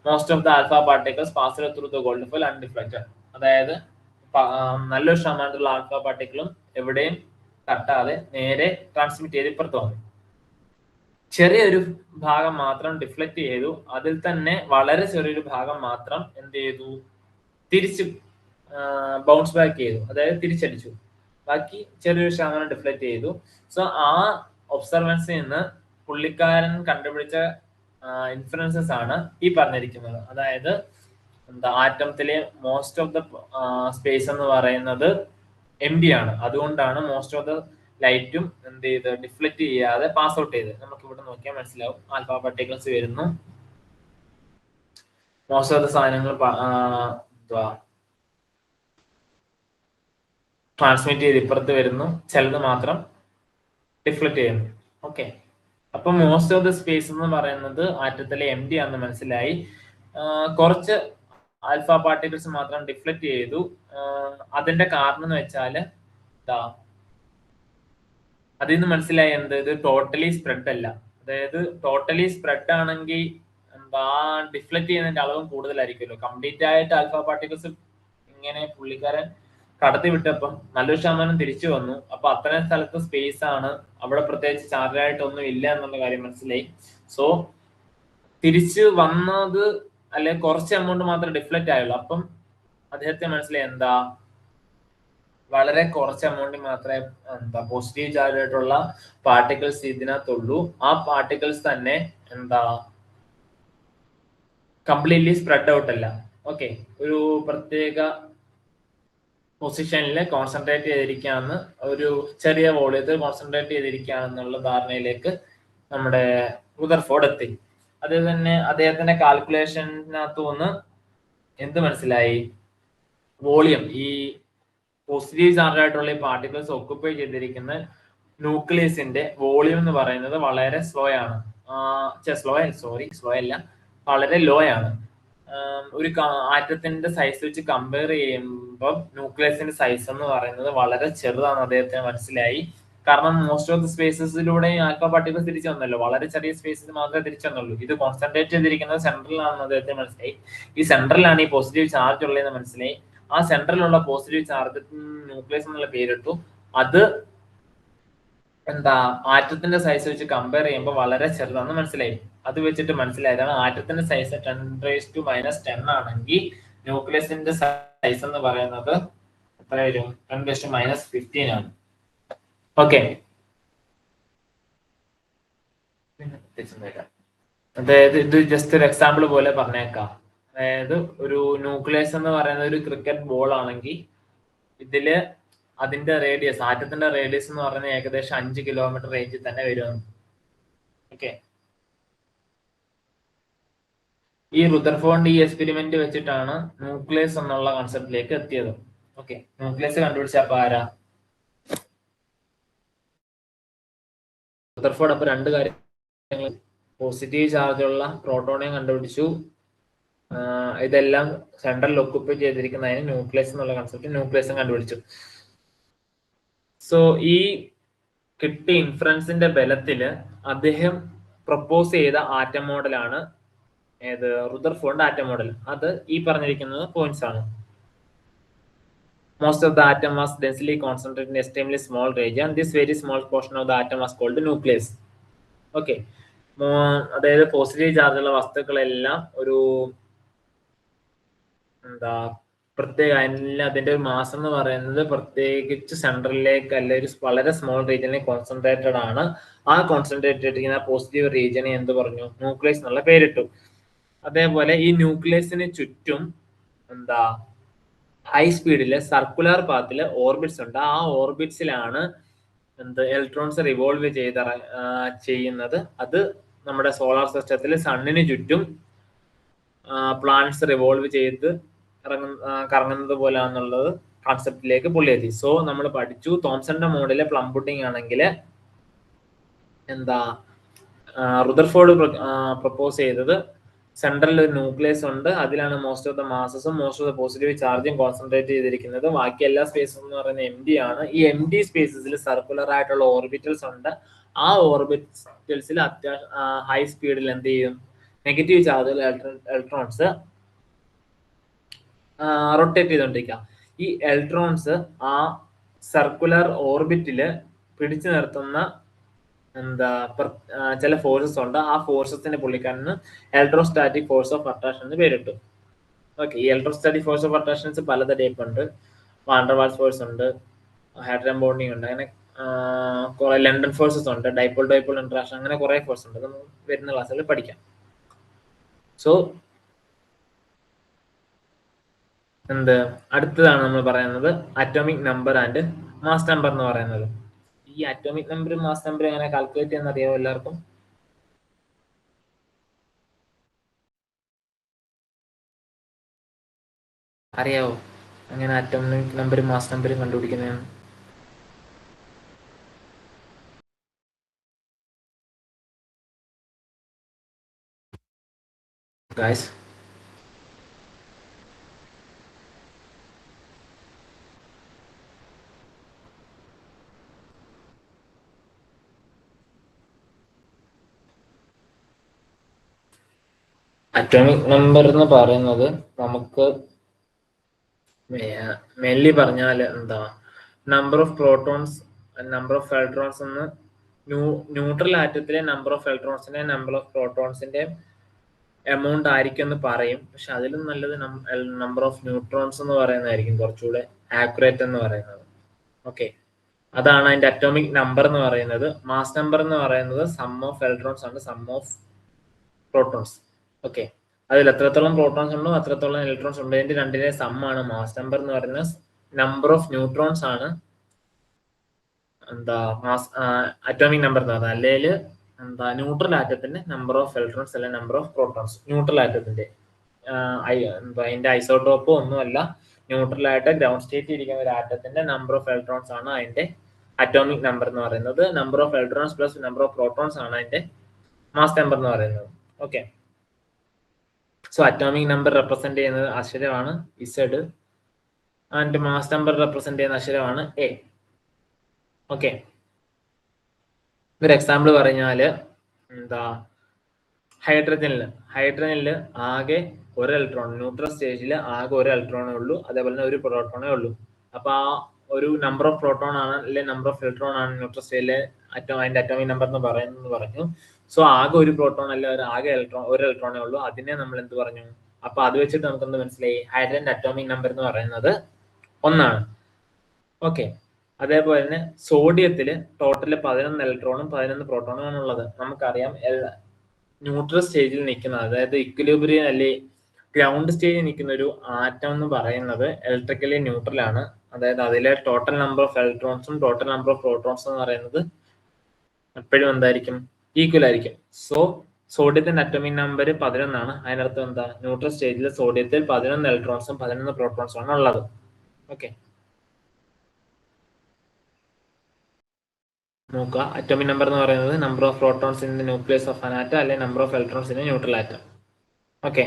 Most of the alpha particles pass through the gold foil undeflected. അതായത് നല്ലൊരു ശതമാനത്തിലുള്ള ആൽഫ പാർട്ടിക്കിളും എവിടെയും തട്ടാതെ നേരെ ട്രാൻസ്മിറ്റ് ചെയ്ത് ഇപ്പുറത്ത് വന്നു. ചെറിയൊരു ഭാഗം മാത്രം ഡിഫ്ലക്ട് ചെയ്തു. അതിൽ തന്നെ വളരെ ചെറിയൊരു ഭാഗം മാത്രം തിരിച്ച് ബൗൺസ് ബാക്ക് ചെയ്തു, അതായത് തിരിച്ചടിച്ചു. ബാക്കി ചെറിയൊരു ശതമാനം ഡിഫ്ലക്ട് ചെയ്തു. സോ ആ ഒബ്സർവൻസിൽ നിന്ന് പുള്ളിക്കാരൻ കണ്ടുപിടിച്ച ഇൻഫറൻസസ് ആണ് ഈ പറഞ്ഞിരിക്കുന്നത്. അതായത് ആറ്റത്തിലെ മോസ്റ്റ് ഓഫ് ദ സ്പേസ് എന്ന് പറയുന്നത് എം ഡി ആണ്. അതുകൊണ്ടാണ് മോസ്റ്റ് ഓഫ് ദ ലൈറ്റും ഡിഫ്ലക്ട് ചെയ്യാതെ പാസ് ഔട്ട് ചെയ്ത്. നമുക്ക് ഇവിടെ നോക്കിയാൽ മനസ്സിലാവും. ആൽഫ പാർട്ടിക്കിൾസ് വരുന്നു, മോസ്റ്റ് ഓഫ് ദ സാധനങ്ങൾ ട്രാൻസ്മിറ്റ് ചെയ്ത് ഇപ്പുറത്ത് വരുന്നു, ചിലത് മാത്രം ഡിഫ്ലക്ട് ചെയ്യുന്നു. ഓക്കെ, അപ്പൊ മോസ്റ്റ് ഓഫ് ദ സ്പേസ് എന്ന് പറയുന്നത് ആറ്റത്തിലെ എം ഡി ആണെന്ന് മനസ്സിലായി. കുറച്ച് ആൽഫ പാർട്ടിക്കിൾസ് മാത്രം ഡിഫ്ലക്ട് ചെയ്തു. അതിന്റെ കാരണം എന്ന് വെച്ചാല് അതിൽ നിന്ന് മനസ്സിലായി എന്ത്, ഇത് ടോട്ടലി സ്പ്രെഡ് അല്ല. അതായത് ടോട്ടലി സ്പ്രെഡ് ആണെങ്കിൽ എന്താ ഡിഫ്ലക്ട് ചെയ്യുന്നതിന്റെ അളവും കൂടുതലായിരിക്കുമല്ലോ. കംപ്ലീറ്റ് ആയിട്ട് ആൽഫ പാർട്ടിക്കിൾസ് ഇങ്ങനെ പുള്ളിക്കാരൻ കടത്തി വിട്ടപ്പം നല്ലൊരു ശതമാനം തിരിച്ചു വന്നു. അപ്പൊ അത്രയും സ്ഥലത്ത് സ്പേസ് ആണ്, അവിടെ പ്രത്യേകിച്ച് ചാർജ് ആയിട്ടൊന്നും ഇല്ല എന്നുള്ള കാര്യം മനസ്സിലായി. സോ തിരിച്ചു വന്നത് അല്ലെ കുറച്ച് എമൗണ്ട് മാത്രം ഡിഫ്ലക്റ്റ് ആയുള്ളൂ. അപ്പം അദ്ദേഹത്തെ മനസ്സിലായി എന്താ, വളരെ കുറച്ച് എമൗണ്ട് മാത്രമേ പോസിറ്റീവ് ചാർജ് ആയിട്ടുള്ള പാർട്ടിക്കിൾസ് ഇതിനകത്തുള്ളൂ. ആ പാർട്ടിക്കിൾസ് തന്നെ കംപ്ലീറ്റ്ലി സ്പ്രെഡ് ഔട്ട് അല്ല. ഓക്കെ, ഒരു പ്രത്യേക പൊസിഷനിൽ കോൺസെൻട്രേറ്റ് ചെയ്തിരിക്കുകയാണെന്ന്, ഒരു ചെറിയ വോളിയത്തിൽ കോൺസെൻട്രേറ്റ് ചെയ്തിരിക്കുകയാണെന്നുള്ള ധാരണയിലേക്ക് നമ്മുടെ റുദർഫോർഡ് എത്തി. അത് തന്നെ അദ്ദേഹത്തിന്റെ കാൽക്കുലേഷനകത്തു നിന്ന് എന്ത് മനസ്സിലായി, വോളിയം, ഈ പോസിറ്റീവ് ചാർജ് ആയിട്ടുള്ള ഈ പാർട്ടിക്കിൾസ് ഓക്കുപ്പൈ ചെയ്തിരിക്കുന്ന ന്യൂക്ലിയസിന്റെ വോളിയം എന്ന് പറയുന്നത് വളരെ സ്ലോ ആണ്. സ്ലോ അല്ല, വളരെ ലോ ആണ്. ഒരു ആറ്റത്തിന്റെ സൈസ് വെച്ച് കമ്പയർ ചെയ്യുമ്പോൾ ന്യൂക്ലിയസിന്റെ സൈസ് എന്ന് പറയുന്നത് വളരെ ചെറുതാണ് അദ്ദേഹത്തിന് മനസ്സിലായി. കാരണം മോസ്റ്റ് ഓഫ് ദി സ്പേസസിലൂടെ ആൽഫ പാർട്ടിക്കിൾസ് തിരിച്ചു വന്നല്ലോ, വളരെ ചെറിയ സ്പേസിൽ മാത്രമേ തിരിച്ചു വന്നുള്ളൂ. ഇത് കോൺസെൻട്രേറ്റ് ചെയ്തിരിക്കുന്നത് സെൻട്രലാണെന്ന് അദ്ദേഹത്തിന് മനസ്സിലായി. ഈ സെൻട്രലാണ് ഈ പോസിറ്റീവ് ചാർജ് ഉള്ളതെന്ന് മനസ്സിലായി. ആ സെൻട്രലുള്ള പോസിറ്റീവ് ചാർജ് ന്യൂക്ലിയസ് എന്നുള്ള പേരിട്ടു. അത് ആറ്റത്തിന്റെ സൈസ് വെച്ച് കമ്പയർ ചെയ്യുമ്പോൾ വളരെ ചെറുതാണെന്ന് മനസ്സിലായി. അത് വെച്ചിട്ട് മനസ്സിലായതാണ് ആറ്റത്തിന്റെ സൈസ് 10⁻⁻10 ആണെങ്കിൽ ന്യൂക്ലിയസിന്റെ സൈസ് എന്ന് പറയുന്നത് എത്ര വരും, 10⁻⁻15 ആണ്. ഓക്കെ, അതായത് ഇത് ജസ്റ്റ് ഒരു എക്സാമ്പിൾ പോലെ പറഞ്ഞേക്കാം. അതായത് ഒരു ന്യൂക്ലിയസ് എന്ന് പറയുന്നത് ഒരു ക്രിക്കറ്റ് ബോൾ ആണെങ്കിൽ ഇതില് അതിന്റെ റേഡിയസ്, ആറ്റത്തിന്റെ റേഡിയസ് എന്ന് പറയുന്നത് ഏകദേശം 5 കിലോമീറ്റർ റേഞ്ചിൽ തന്നെ വരും. ഓക്കെ, ഈ റുദർഫോർഡ് ഈ എക്സ്പെരിമെന്റ് വെച്ചിട്ടാണ് ന്യൂക്ലിയസ് എന്നുള്ള കോൺസെപ്റ്റിലേക്ക് എത്തിയത്. ഓക്കെ, ന്യൂക്ലിയസ് കണ്ടുപിടിച്ച അപ്പൊ ആരാ? റുദർഫോർഡ്. അപ്പൊ രണ്ട് കാര്യങ്ങൾ, പോസിറ്റീവ് ചാർജുള്ള പ്രോട്ടോണിയം കണ്ടുപിടിച്ചു. ഇതെല്ലാം സെൻട്രൽ ഒക്കുപ്പൈ ചെയ്തിരിക്കുന്നതിന് ന്യൂക്ലിയസ് എന്നുള്ള കൺസെപ്റ്റ് ന്യൂക്ലിയസും കണ്ടുപിടിച്ചു. സോ ഈ കിട്ടിയ ഇൻഫറൻസിന്റെ ബലത്തില് അദ്ദേഹം പ്രപ്പോസ് ചെയ്ത ആറ്റം മോഡലാണ് ഏത്, റുദർഫോർഡ് ആറ്റം മോഡൽ. അത് ഈ പറഞ്ഞിരിക്കുന്നത് പോയിന്റ്സ് ആണ്. Most of the atom was densely concentrated in extremely small region. This very small portion of the atom was called the nucleus. Okay, അതായത് പോസിറ്റീവ് ചാർജുള്ള വസ്തുക്കളെല്ലാം ഒരു പ്രത്യേക അതിന്റെ ഒരു മാസം എന്ന് പറയുന്നത് പ്രത്യേകിച്ച് സെൻട്രലിലേക്ക് അല്ല, ഒരു വളരെ സ്മോൾ റീജിയനിൽ കോൺസെൻട്രേറ്റഡ് ആണ്. ആ കോൺസെൻട്രേറ്റഡ് ഇരിക്കുന്ന പോസിറ്റീവ് റീജിയനെ എന്ത് പറഞ്ഞു, ന്യൂക്ലിയസ് എന്നുള്ള പേരിട്ടു. അതേപോലെ ഈ ന്യൂക്ലിയസിന് ചുറ്റും ഹൈ സ്പീഡില് സർക്കുലർ പാത്തില് ഓർബിറ്റ്സ് ഉണ്ട്. ആ ഓർബിറ്റ്സിലാണ് ഇലക്ട്രോൺസ് റിവോൾവ് ചെയ്യുന്നത്. അത് നമ്മുടെ സോളാർ സിസ്റ്റത്തിൽ സണ്ണിന് ചുറ്റും പ്ലാനറ്റ്സ് റിവോൾവ് ചെയ്ത് കറങ്ങുന്നത് പോലെയാണെന്നുള്ളത് കോൺസെപ്റ്റിലേക്ക് പുള്ളി എത്തി. സോ നമ്മൾ പഠിച്ചു, തോംസന്റെ മോഡല് പ്ലം പുഡിംഗ് ആണെങ്കിൽ റുദർഫോർഡ് പ്രപ്പോസ് ചെയ്തത് സെൻട്രലിൽ ഒരു ന്യൂക്ലിയസ് ഉണ്ട്, അതിലാണ് മോസ്റ്റ് ഓഫ് ദ മാസസും മോസ്റ്റ് ഓഫ് ദ പോസിറ്റീവ് ചാർജും കോൺസെൻട്രേറ്റ് ചെയ്തിരിക്കുന്നത്. ബാക്കി എല്ലാ സ്പേസും എന്ന് പറയുന്നത് എം ഡി ആണ്. ഈ എം ഡി സ്പേസസിൽ സർക്കുലർ ആയിട്ടുള്ള ഓർബിറ്റൽസ് ഉണ്ട്. ആ ഓർബിറ്റൽസിൽ അത്യാവശ്യം ഹൈ സ്പീഡിൽ എന്ത് ചെയ്യും, നെഗറ്റീവ് ചാർജുള്ള ഇലക്ട്രോൺസ് റൊട്ടേറ്റ് ചെയ്തുകൊണ്ടിരിക്കുക. ഈ ഇലക്ട്രോൺസ് ആ സർക്കുലർ ഓർബിറ്റില് പിടിച്ചു നിർത്തുന്ന ചില ഫോഴ്സസ് ഉണ്ട്. ആ ഫോഴ്സസിന്റെ പുള്ളിക്കാരന് ഇലക്ട്രോസ്റ്റാറ്റിക് ഫോഴ്സ് ഓഫ് അട്രാക്ഷൻ എന്ന് പേരിട്ടു. ഓക്കെ, ഈ ഇലക്ട്രോസ്റ്റാറ്റിക് ഫോഴ്സ് ഓഫ് അട്രാക്ഷൻസ് പല ടൈപ്പ് ഉണ്ട്. വാണ്ടർവാൾസ് ഫോഴ്സ് ഉണ്ട്, ഹാഡ്രൻ ബോണ്ടിങ് ഉണ്ട്, അങ്ങനെ കുറെ ലണ്ടൻ ഫോഴ്സസ് ഉണ്ട്, ഡൈപോൾ ഡൈപോൾ ഇന്ററാക്ഷൻ, അങ്ങനെ കുറെ ഫോഴ്സ് ഉണ്ട്. നമുക്ക് വരുന്ന ക്ലാസ്സുകളിൽ പഠിക്കാം. സോ അടുത്തതാണ് നമ്മൾ പറയുന്നത് atomic number and mass number എന്ന് പറയുന്നത്. ഈ അറ്റോമിക് നമ്പർ മാസ് നമ്പർ എങ്ങനെ കാൽക്കുലേറ്റ് ചെയ്യാൻ അറിയാമോ എല്ലാവർക്കും? അറിയാവോ അങ്ങനെ അറ്റോമിക് നമ്പറും മാസ് നമ്പറും കണ്ടുപിടിക്കുന്നതെന്ന്? guys? അറ്റോമിക് നമ്പർ എന്ന് പറയുന്നത് നമുക്ക് മെയിൻലി പറഞ്ഞാൽ എന്താ, number of protons, number of electrons എന്ന് ന്യൂട്രൽ ആറ്റത്തിലെ നമ്പർ ഓഫ് ഇലക്ട്രോൺസിന്റെ നമ്പർ ഓഫ് പ്രോട്ടോൺസിന്റെ എമൗണ്ട് ആയിരിക്കും എന്ന് പറയും. പക്ഷെ അതിലും നല്ലത് നമ്പർ ഓഫ് ന്യൂട്രോൺസ് എന്ന് പറയുന്നതായിരിക്കും കുറച്ചുകൂടെ ആക്യുറേറ്റ് എന്ന് പറയുന്നത്. ഓക്കെ, അതാണ് അതിന്റെ അറ്റോമിക് നമ്പർ എന്ന് പറയുന്നത്. മാസ് നമ്പർ എന്ന് പറയുന്നത് സം ഓഫ് ഇലക്ട്രോൺസ് ആണ്, സം ഓഫ് പ്രോട്ടോൺസ്. ഓക്കെ, അതിൽ എത്രത്തോളം പ്രോട്ടോൺസ് ഉണ്ടോ അത്രത്തോളം ഇലക്ട്രോൺസ് ഉണ്ട്. ഇതിന്റെ രണ്ടിന്റെ സം ആണ് മാസ് നമ്പർ എന്ന് പറയുന്നത്. നമ്പർ ഓഫ് ന്യൂട്രോൺസ് ആണ് എന്താ അറ്റോമിക് നമ്പർ എന്ന് പറയുന്നത്. അല്ലെങ്കിൽ എന്താ ന്യൂട്രൽ ആറ്റത്തിന്റെ നമ്പർ ഓഫ് ഇലക്ട്രോൺസ് അല്ലെങ്കിൽ നമ്പർ ഓഫ് പ്രോട്ടോൺസ്. ന്യൂട്രൽ ആറ്റത്തിന്റെ അതിന്റെ ഐസോട്ടോപ്പോ ഒന്നുമല്ല, ന്യൂട്രൽ ആയിട്ട് ഗ്രൗണ്ട് സ്റ്റേറ്റ് ഇരിക്കുന്ന ഒരു ആറ്റത്തിന്റെ നമ്പർ ഓഫ് ഇലക്ട്രോൺസ് ആണ് അതിന്റെ അറ്റോമിക് നമ്പർ എന്ന് പറയുന്നത്. Number of electrons plus number of protons ആണ് അതിന്റെ മാസ് നമ്പർ എന്ന് പറയുന്നത്. Okay, so atomic number represent ചെയ്യുന്നത് അക്ഷരമാണ് Z, and mass number represent ചെയ്യുന്ന അക്ഷരമാണ് A. ഓക്കെ, ഒരു എക്സാമ്പിൾ പറഞ്ഞാല് എന്താ, ഹൈഡ്രജനില് ആകെ ഒരു ഇലക്ട്രോൺ, ന്യൂട്രൽ സ്റ്റേജിൽ ആകെ ഒരു ഇലക്ട്രോണേ ഉള്ളൂ, അതേപോലെ തന്നെ ഒരു പ്രോട്ടോണേ ഉള്ളൂ. അപ്പൊ ആ ഒരു നമ്പർ ഓഫ് പ്രോട്ടോൺ ആണ് അല്ലെങ്കിൽ നമ്പർ ഓഫ് ഇലക്ട്രോൺ ആണ് ന്യൂട്രൽ സ്റ്റേജിലെ അതിന്റെ അറ്റോമിക് നമ്പർ എന്ന് പറഞ്ഞു. സോ ആകെ ഒരു പ്രോട്ടോൺ അല്ല, ആകെ ഒരു ഇലക്ട്രോണേ ഉള്ളൂ, അതിനെ നമ്മൾ എന്ത് പറഞ്ഞു? അപ്പൊ അത് വെച്ചിട്ട് നമുക്കെന്ത് മനസ്സിലായി? ഹൈഡ്രജന്റെ അറ്റോമിക് നമ്പർ എന്ന് പറയുന്നത് 1 ആണ്. ഓക്കെ, അതേപോലെ തന്നെ സോഡിയത്തില് ടോട്ടല് 11 ഇലക്ട്രോണും 11 പ്രോട്ടോണും ആണുള്ളത്. നമുക്കറിയാം ന്യൂട്രൽ സ്റ്റേജിൽ നിൽക്കുന്ന, അതായത് ഇക്വിലിബ്രിയം അല്ലെ ഗ്രൗണ്ട് സ്റ്റേജിൽ നിൽക്കുന്ന ഒരു ആറ്റം എന്ന് പറയുന്നത് ഇലക്ട്രിക്കലി ന്യൂട്രൽ ആണ്. അതായത് അതിലെ ടോട്ടൽ നമ്പർ ഓഫ് ഇലക്ട്രോൺസും ടോട്ടൽ നമ്പർ ഓഫ് പ്രോട്ടോൺസും എന്ന് പറയുന്നത് എപ്പോഴും എന്തായിരിക്കും? ഈക്വൽ ആയിരിക്കും. സോ സോഡിയത്തിന്റെ അറ്റോമിക് നമ്പർ 11 ആണ്. അതിനർത്ഥം എന്താ? ന്യൂട്രൽ സ്റ്റേജിൽ സോഡിയത്തിൽ 11 ഇലക്ട്രോൺസും 11 പ്രോട്ടോൺസും ആണ് ഉള്ളത്. ഓക്കെ, നോക്കുക, അറ്റോമിക് നമ്പർ എന്ന് പറയുന്നത് number of protons in the nucleus of an atom അല്ലെങ്കിൽ number of electrons in a neutral atom. Okay,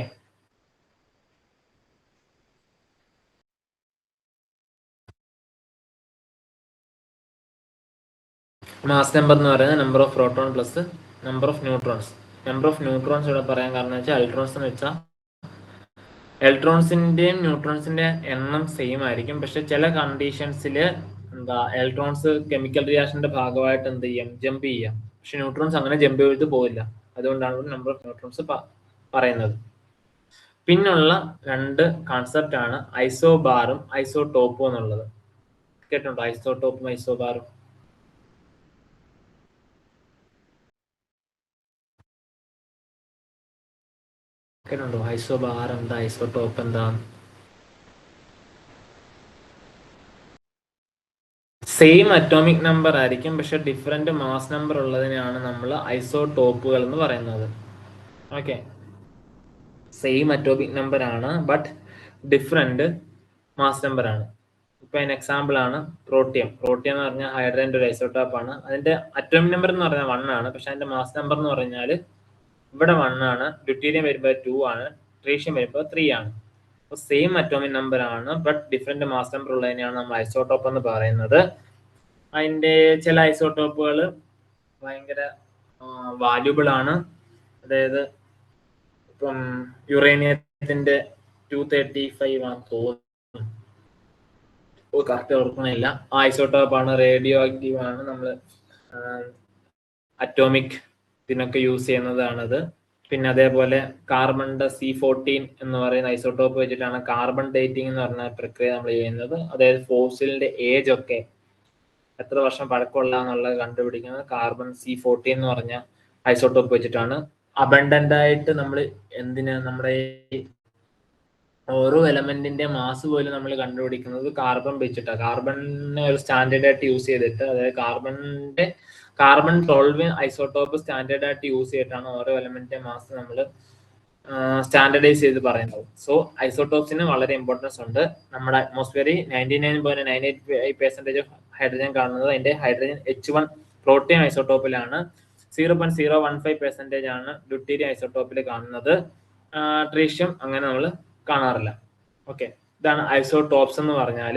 mass number എന്ന് പറയുന്നത് number of proton plus number of neutrons. Number of neutrons ഇവിടെ പറയാൻ കാരണം വെച്ചാൽ electrons എന്ന് വെച്ചാൽ ഇലക്ട്രോൺസിന്റെയും ന്യൂട്രോൺസിന്റെ എണ്ണം സെയിം ആയിരിക്കും. പക്ഷെ ചില കണ്ടീഷൻസിൽ എന്താ, ഇലക്ട്രോൺസ് കെമിക്കൽ റിയാക്ഷന്റെ ഭാഗമായിട്ട് എന്ത് ചെയ്യും? ജമ്പ് ചെയ്യാം. പക്ഷെ ന്യൂട്രോൺസ് അങ്ങനെ ജമ്പ് ചെയ്ത് പോകില്ല. അതുകൊണ്ടാണ് നമ്പർ ഓഫ് ന്യൂട്രോൺസ് പറയുന്നത്. പിന്നുള്ള 2 കോൺസെപ്റ്റ് ആണ് ഐസോബാറും ഐസോടോപ്പും എന്നുള്ളത്. കേട്ടിട്ടുണ്ടോ? ഐസോടോപ്പും ഐസോബാറും കേട്ടിട്ടുണ്ടോ? ഐസോബാർ എന്താ, ഐസോടോപ്പ് എന്താ? സെയിം അറ്റോമിക് നമ്പർ ആയിരിക്കും, പക്ഷെ ഡിഫറെന്റ് മാസ് നമ്പർ ഉള്ളതിനെയാണ് നമ്മൾ ഐസോടോപ്പുകൾ എന്ന് പറയുന്നത്. ഓക്കെ, സെയിം അറ്റോമിക് നമ്പർ ആണ് ബട്ട് ഡിഫറെന്റ് മാസ് നമ്പർ ആണ്. ഇപ്പൊ അതിന് എക്സാമ്പിൾ ആണ് പ്രോട്ടിയം. പ്രോട്ടിയം എന്ന് പറഞ്ഞാൽ ഹൈഡ്രജന്റെ ഒരു ഐസോടോപ്പ് ആണ്. അതിന്റെ അറ്റോമിക് നമ്പർ എന്ന് പറഞ്ഞാൽ 1 ആണ്, പക്ഷെ അതിന്റെ മാസ് നമ്പർ എന്ന് പറഞ്ഞാൽ ഇവിടെ 1 ആണ്. ഡ്യൂട്ടീരിയം വരുമ്പോൾ 2 ആണ്, ട്രീഷ്യം വരുമ്പോൾ 3 ആണ്. അപ്പൊ സെയിം അറ്റോമിക് നമ്പർ ആണ് ബട്ട് ഡിഫറെന്റ് മാസ് നമ്പർ ഉള്ളതിനെയാണ് നമ്മൾ ഐസോടോപ്പ് എന്ന് പറയുന്നത്. അതിന്റെ ചില ഐസോടോപ്പുകൾ ഭയങ്കര വാല്യുബിൾ ആണ്. അതായത് ഇപ്പം യുറേനിയത്തിന്റെ 235 ആണ് തോന്നുന്നു, കറക്റ്റ് ഓർക്കണില്ല. ആ ഐസോടോപ്പ് ആണ്, റേഡിയോ ആക്റ്റീവ് ആണ്. നമ്മൾ അറ്റോമിക് ഇതിനൊക്കെ യൂസ് ചെയ്യുന്നതാണത്. പിന്നെ അതേപോലെ കാർബണിന്റെ C14 എന്ന് പറയുന്ന ഐസോടോപ്പ് വെച്ചിട്ടാണ് കാർബൺ ഡേറ്റിംഗ് എന്ന് പറഞ്ഞ പ്രക്രിയ നമ്മൾ ചെയ്യുന്നത്. അതായത് ഫോസിലിന്റെ ഏജ് ഒക്കെ എത്ര വർഷം പഴക്കമുള്ള എന്നുള്ളത് കണ്ടുപിടിക്കുന്നത് കാർബൺ C14 എന്ന് പറഞ്ഞ ഐസോടോപ്പ് വെച്ചിട്ടാണ്. അബണ്ടന്റ് ആയിട്ട് നമ്മൾ നമ്മുടെ ഓരോ എലമെന്റിന്റെ മാസ് പോലും നമ്മൾ കണ്ടുപിടിക്കുന്നത് കാർബൺ വെച്ചിട്ടാണ്. കാർബണിനെ ഒരു സ്റ്റാൻഡേർഡ് ആയിട്ട് യൂസ് ചെയ്തിട്ട്, അതായത് കാർബൺ 12 ഐസോടോപ്പ് സ്റ്റാൻഡേർഡ് ആയിട്ട് യൂസ് ചെയ്തിട്ടാണ് ഓരോ എലമെന്റിന്റെ മാസ് നമ്മൾ സ്റ്റാൻഡേർഡൈസ് ചെയ്ത് പറയുന്നത്. സോ ഐസോടോപ്സിന് വളരെ ഇമ്പോർട്ടൻസ് ഉണ്ട്. നമ്മുടെ അറ്റ്മോസ്ഫിയറിൽ 99.98% ഓഫ് ഹൈഡ്രജൻ കാണുന്നത് അതിന്റെ ഹൈഡ്രജൻ H1 പ്രോട്ടിയം ഐസോടോപ്പിലാണ്. 0.015% ആണ് ഡ്യൂട്ടീരിയം ഐസോടോപ്പിൽ കാണുന്നത്. ട്രീഷ്യം അങ്ങനെ നമ്മൾ കാണാറില്ല. ഓക്കെ, ഇതാണ് ഐസോടോപ്സ് എന്ന് പറഞ്ഞാൽ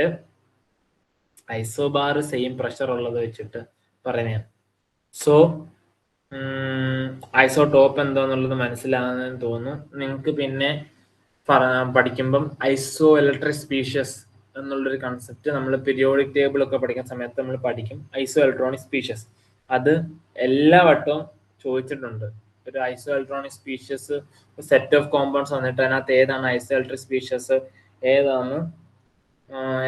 ഐസോബാർ സെയിം പ്രഷർ ഉള്ളത് വെച്ചിട്ട് പറയുന്നതാണ്. സോ ഐസോടോപ്പ് എന്താന്നുള്ളത് മനസ്സിലാകുന്നതെന്ന് തോന്നുന്നു നിങ്ങൾക്ക്. പിന്നെ പഠിക്കുമ്പം ഐസോ ഇലക്ട്രിക് സ്പീഷ്യസ് എന്നുള്ളൊരു കൺസെപ്റ്റ് നമ്മൾ പീരിയോഡിക് ടേബിൾ ഒക്കെ പഠിക്കുന്ന സമയത്ത് നമ്മൾ പഠിക്കും. ഐസോ ഇലക്ട്രോണിക് സ്പീഷ്യസ് അത് എല്ലാ വട്ടവും ചോദിച്ചിട്ടുണ്ട്. ഒരു iso electronic species set of compounds വന്നിട്ട് അതിനകത്ത് ഏതാണ് ഐസോ ഇലക്ട്രിക് സ്പീഷ്യസ് ഏതാണെന്ന്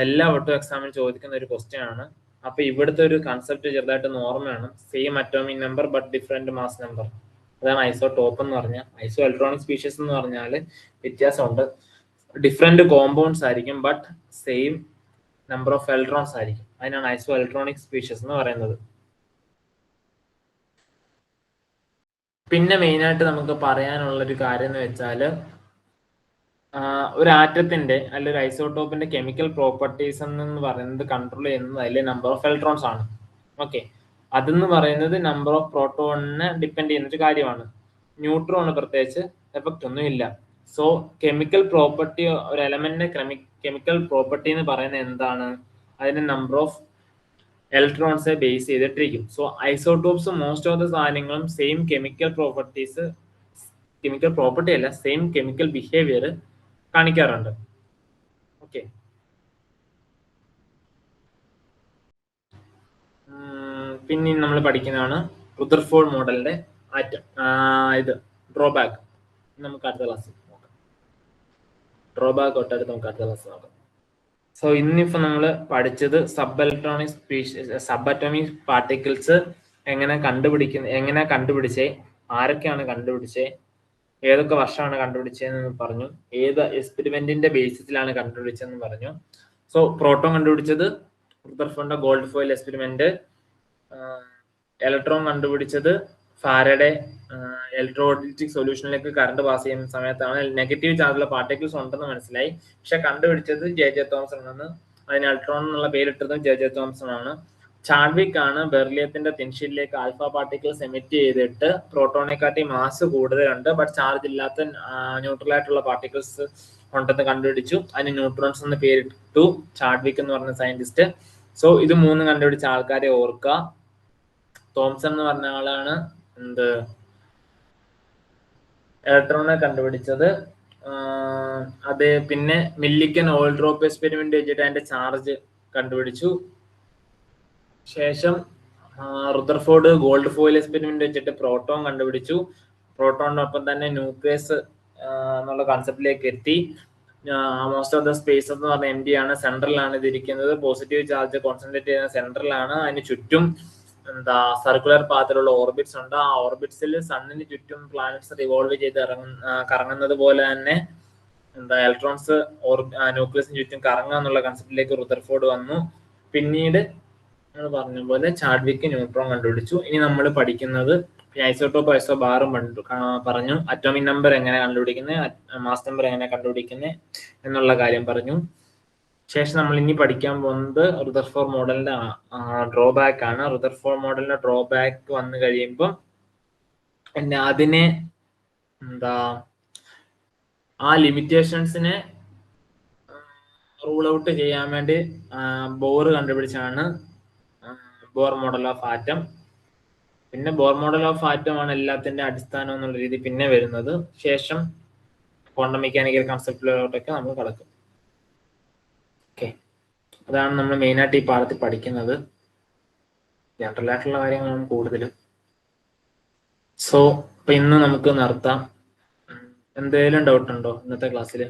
എല്ലാ വട്ടവും എക്സാമിൽ ചോദിക്കുന്ന ഒരു ക്വസ്റ്റ്യൻ ആണ്. അപ്പൊ ഇവിടുത്തെ ഒരു കൺസെപ്റ്റ് ചെറുതായിട്ട് ഓർമ്മയാണ്. Same atomic number but different mass number. അതാണ് ഐസോടോപ്പ് എന്ന് പറഞ്ഞാൽ. ഐസോ ഇലക്ട്രോണിക് സ്പീഷ്യസ് എന്ന് പറഞ്ഞാൽ വ്യത്യാസമുണ്ട്. ഡിഫറെന്റ് കോമ്പൗണ്ട്സ് ആയിരിക്കും but same number of electrons ആയിരിക്കും. അതിനാണ് ഐസോ ഇലക്ട്രോണിക് സ്പീഷ്യസ് എന്ന് പറയുന്നത്. പിന്നെ മെയിനായിട്ട് നമുക്ക് പറയാനുള്ള ഒരു കാര്യം എന്ന് വെച്ചാൽ ഒരു ആറ്റത്തിന്റെ അല്ലെങ്കിൽ ഒരു ഐസോടോപ്പിന്റെ കെമിക്കൽ പ്രോപ്പർട്ടീസ് എന്ന് പറയുന്നത് കൺട്രോൾ ചെയ്യുന്നത് അതിലെ നമ്പർ ഓഫ് ഇലക്ട്രോൺസ് ആണ്. ഓക്കെ, അതെന്ന് പറയുന്നത് നമ്പർ ഓഫ് പ്രോട്ടോണിനെ ഡിപ്പെൻഡ് ചെയ്യുന്ന ഒരു കാര്യമാണ്. ന്യൂട്രോണ് പ്രത്യേകിച്ച് എഫക്റ്റ് ഒന്നും ഇല്ല. സോ കെമിക്കൽ പ്രോപ്പർട്ടി, ഒരു എലമെന്റിന്റെ കെമിക്കൽ പ്രോപ്പർട്ടി എന്ന് പറയുന്നത് എന്താണ്? അതിന്റെ നമ്പർ ഓഫ് ഇലക്ട്രോൺസ് ബേസ് ചെയ്തിട്ടിരിക്കും. So isotopes most of the സാധനങ്ങളും same chemical properties, chemical property അല്ല, സെയിം കെമിക്കൽ ബിഹേവിയർ കാണിക്കാറുണ്ട്. ഓക്കെ, പിന്നെ നമ്മൾ പഠിക്കുന്നതാണ് റുദർഫോർഡ് മോഡലിന്റെ ഇത് ഡ്രോബാക്ക്. നമുക്ക് അടുത്ത ക്ലാസ് നോക്കാം. ഡ്രോബാക്ക് തൊട്ടടുത്ത് നമുക്ക് അടുത്ത ക്ലാസ് നോക്കാം. സോ ഇന്നിപ്പോ നമ്മൾ പഠിച്ചത് സബ്-അറ്റോമിക് പാർട്ടിക്കിൾസ് എങ്ങനെ കണ്ടുപിടിച്ചേ, ആരൊക്കെയാണ് കണ്ടുപിടിച്ചേ, ഏതൊക്കെ വർഷമാണ് കണ്ടുപിടിച്ചതെന്ന് പറഞ്ഞു, ഏത് എക്സ്പെരിമെന്റിന്റെ ബേസിസിലാണ് കണ്ടുപിടിച്ചതെന്ന് പറഞ്ഞു. സോ പ്രോട്ടോൺ കണ്ടുപിടിച്ചത് റുദർഫോർഡിന്റെ ഗോൾഡ് ഫോയിൽ എക്സ്പെരിമെന്റ്, ഇലക്ട്രോൺ കണ്ടുപിടിച്ചത് ഫാരഡെ ഇലക്ട്രോലൈറ്റിക് സൊല്യൂഷനിലേക്ക് കറണ്ട് പാസ് ചെയ്യുന്ന സമയത്താണ്. നെഗറ്റീവ് ചാർജുള്ള പാർട്ടിക്കിൾസ് ഉണ്ടെന്ന് മനസ്സിലായി. പക്ഷെ കണ്ടുപിടിച്ചത് ജെ തോംസൺ ആണ്. അതിന് ഇലക്ട്രോൺ എന്നുള്ള പേരിട്ടത് ജെ തോംസൺ ആണ്. ചാഡ്വിക് ആണ് ബെർലിയത്തിന്റെ തിൻഷീറ്റിലേക്ക് ആൽഫ പാർട്ടിക്കിൾസ് എമിറ്റ് ചെയ്തിട്ട് പ്രോട്ടോണെക്കാട്ടി മാസ് കൂടുതലുണ്ട് ബട്ട് ചാർജ് ഇല്ലാത്ത ന്യൂട്രൽ ആയിട്ടുള്ള പാർട്ടിക്കിൾസ് ഉണ്ടെന്ന് കണ്ടുപിടിച്ചു. അതിന് ന്യൂട്രോൺസ് എന്ന് പേരിട്ടു ചാഡ്വിക് എന്ന് പറഞ്ഞ സയന്റിസ്റ്റ്. സോ ഇത് മൂന്നും കണ്ടുപിടിച്ച ആൾക്കാരെ ഓർക്കുക. തോംസൺ എന്ന് പറഞ്ഞ ആളാണ് ഇലക്ട്രോണെ കണ്ടുപിടിച്ചത്. അത് പിന്നെ മില്ലിക്കൻ ഓയിൽ ഡ്രോപ്പ് എക്സ്പെരിമെന്റ് വെച്ചിട്ട് അതിന്റെ ചാർജ് കണ്ടുപിടിച്ചു. ശേഷം റുദർഫോർഡ് ഗോൾഡ് ഫോയിൽ എക്സ്പെരിമെന്റ് വെച്ചിട്ട് പ്രോട്ടോൺ കണ്ടുപിടിച്ചു. പ്രോട്ടോണിനൊപ്പം തന്നെ ന്യൂക്ലിയസ് എന്നുള്ള കൺസെപ്റ്റിലേക്ക് എത്തി. മോസ്റ്റ് ഓഫ് ദ സ്പേസ് എന്ന് പറഞ്ഞ എം ഡി ആണ്, സെൻട്രലാണ് ഇതിരിക്കുന്നത്. പോസിറ്റീവ് ചാർജ് കോൺസെൻട്രേറ്റ് ചെയ്യുന്ന സെൻട്രലാണ്. അതിന് ചുറ്റും സർക്കുലർ പാത്തിലുള്ള ഓർബിറ്റ്സ് ഉണ്ട്. ആ ഓർബിറ്റ്സിൽ സണ്ണിന് ചുറ്റും പ്ലാനറ്റ്സ് റിവോൾവ് ചെയ്ത് കറങ്ങുന്നത് പോലെ തന്നെ ഇലക്ട്രോൺസ് ന്യൂക്ലിയസിന് ചുറ്റും കറങ്ങുക എന്നുള്ള കൺസെപ്റ്റിലേക്ക് റുദർഫോർഡ് വന്നു. പിന്നീട് നമ്മൾ പറഞ്ഞ പോലെ ചാഡ്വിക്ക് ന്യൂട്രോൺ കണ്ടുപിടിച്ചു. ഇനി നമ്മൾ പഠിക്കുന്നത് ഐസോടോപ്പ് ഐസോബാറും പറഞ്ഞു. അറ്റോമിക് നമ്പർ എങ്ങനെ കണ്ടുപിടിക്കുന്നത്, മാസ് നമ്പർ എങ്ങനെ കണ്ടുപിടിക്കുന്നത് എന്നുള്ള കാര്യം പറഞ്ഞു. ശേഷം നമ്മൾ ഇനി പഠിക്കാൻ പോകുന്നത് റുദർഫോർഡ് മോഡലിന്റെ ഡ്രോബാക്ക് ആണ്. റുദർഫോർഡ് മോഡലിന്റെ ഡ്രോബാക്ക് വന്നു കഴിയുമ്പോൾ അതിനെ ആ ലിമിറ്റേഷൻസിനെ റൂൾ ഔട്ട് ചെയ്യാൻ വേണ്ടി ബോർ കണ്ടുപിടിച്ചാണ് ബോർ മോഡൽ ഓഫ് ആറ്റം. പിന്നെ ബോർ മോഡൽ ഓഫ് ആറ്റം ആണ് എല്ലാത്തിന്റെ അടിസ്ഥാനം എന്നുള്ള രീതി പിന്നെ വരുന്നത്. ശേഷം ക്വാണ്ടം മെക്കാനിക്കൽ കൺസെപ്റ്റിലോട്ടൊക്കെ നമ്മൾ കടക്കും. ഓക്കെ, അതാണ് നമ്മൾ മെയിനായിട്ട് ഈ പാഠത്തിൽ പഠിക്കുന്നത്. ജനറൽ ആയിട്ടുള്ള കാര്യങ്ങളാണ് കൂടുതലും. സോ അപ്പൊ ഇന്ന് നമുക്ക് നിർത്താം. എന്തെങ്കിലും ഡൗട്ട് ഉണ്ടോ ഇന്നത്തെ ക്ലാസ്സിൽ?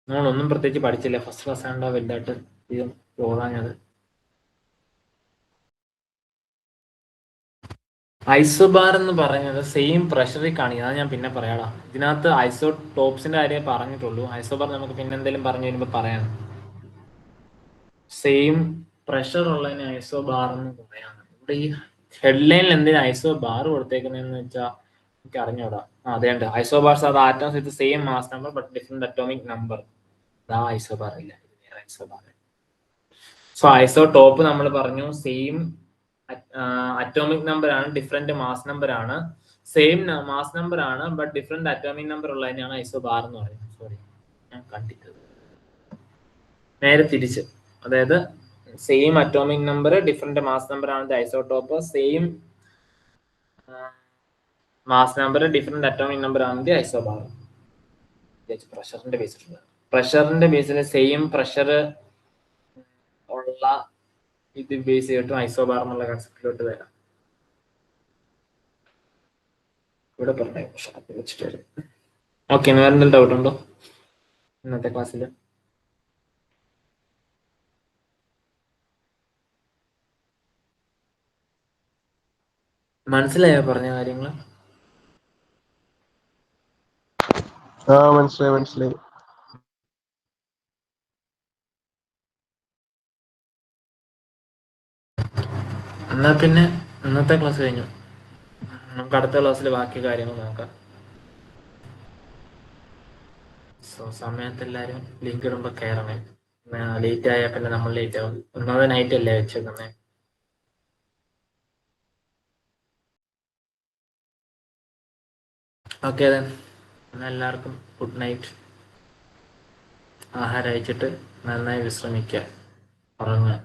നമ്മളൊന്നും പ്രത്യേകിച്ച് പഠിച്ചില്ല. ഫസ്റ്റ് ക്ലാസ് ആണ്ടോ വലുതായിട്ട് ഇതും പോകാഞ്ഞത്. ഐസോബാർ എന്ന് പറയുന്നത് സെയിം പ്രഷറിൽ കാണിക്കുന്നത്. അത് ഞാൻ പിന്നെ പറയാടാ. ഇതിനകത്ത് ഐസോടോപ്സിന്റെ കാര്യം പറഞ്ഞിട്ടുള്ളൂ. ഐസോബാർ നമുക്ക് പിന്നെ എന്തെങ്കിലും പറഞ്ഞു വരുമ്പോൾ പറയാം. സെയിം പ്രഷർ ഉള്ളതിന് ഐസോബാർ എന്ന് പറയാം. ഇവിടെ ഈ ഹെഡ്ലൈനിൽ എന്തിനാ ഐസോബാർ കൊടുത്തേക്കുന്നതെന്ന് വെച്ചാൽ എനിക്ക് അറിഞ്ഞൂടാ. അതേണ്ട ഐസോബാർസ് അത് atoms with same mass number but different atomic number. അതാ ഐസോബാർ ഇല്ല. ഐസോബാർ. സോ ഐസോടോപ്പ് നമ്മൾ പറഞ്ഞു സെയിം അറ്റോമിക് നമ്പർ ആണ്, ഡിഫറെന്റ് മാസ് നമ്പർ ആണ്, സെയിം മാസ് നമ്പർ ആണ് ബട്ട് ഡിഫറെന്റ് അറ്റോമിക് നമ്പർ ഉള്ളതിനാണ് ഐസോബാർ എന്ന് പറയുന്നത്. സോറി, ഞാൻ കണ്ടിട്ടത് നേരെ തിരിച്ച്. അതായത് same atomic number different mass number ആണ് isotope, same mass number different atomic number ആണ് ഐസോബാർ. പ്രഷറിന്റെ ബേസിലുള്ള പ്രഷറിന്റെ ബേസിൽ സെയിം പ്രഷർ ഉള്ള ഇത് ബേസ് ചെയ്തിട്ടും ഐസോബാർ എന്നുള്ള കൺസെപ്റ്റിലോട്ട് വരാം. ഇവിടെ പറഞ്ഞ വെച്ചിട്ട് വരും. ഓക്കെ, വേറെ എന്തെങ്കിലും ഡൗട്ട് ഉണ്ടോ ഇന്നത്തെ ക്ലാസ്സിൽ? മനസ്സിലായോ പറഞ്ഞ കാര്യങ്ങൾ? മനസ്സിലായി. എന്നാ പിന്നെ ഇന്നത്തെ ക്ലാസ് കഴിഞ്ഞു. നമുക്ക് അടുത്ത ക്ലാസ്സിൽ ബാക്കി കാര്യങ്ങൾ നോക്കാം. സോ സമയത്ത് എല്ലാവരും ലിങ്ക് ഇടുമ്പോൾ കയറണേ. ലേറ്റ് ആയാൽ പിന്നെ നമ്മൾ ലേറ്റ് ആവും. ഒന്നാമത് നൈറ്റ് അല്ലേ വെച്ചേക്കുന്നേ. ഓക്കെ, എന്നാൽ എല്ലാവർക്കും ഗുഡ് നൈറ്റ്. ആഹാരം കഴിച്ചിട്ട് നന്നായി വിശ്രമിക്കുക, ഉറങ്ങുക.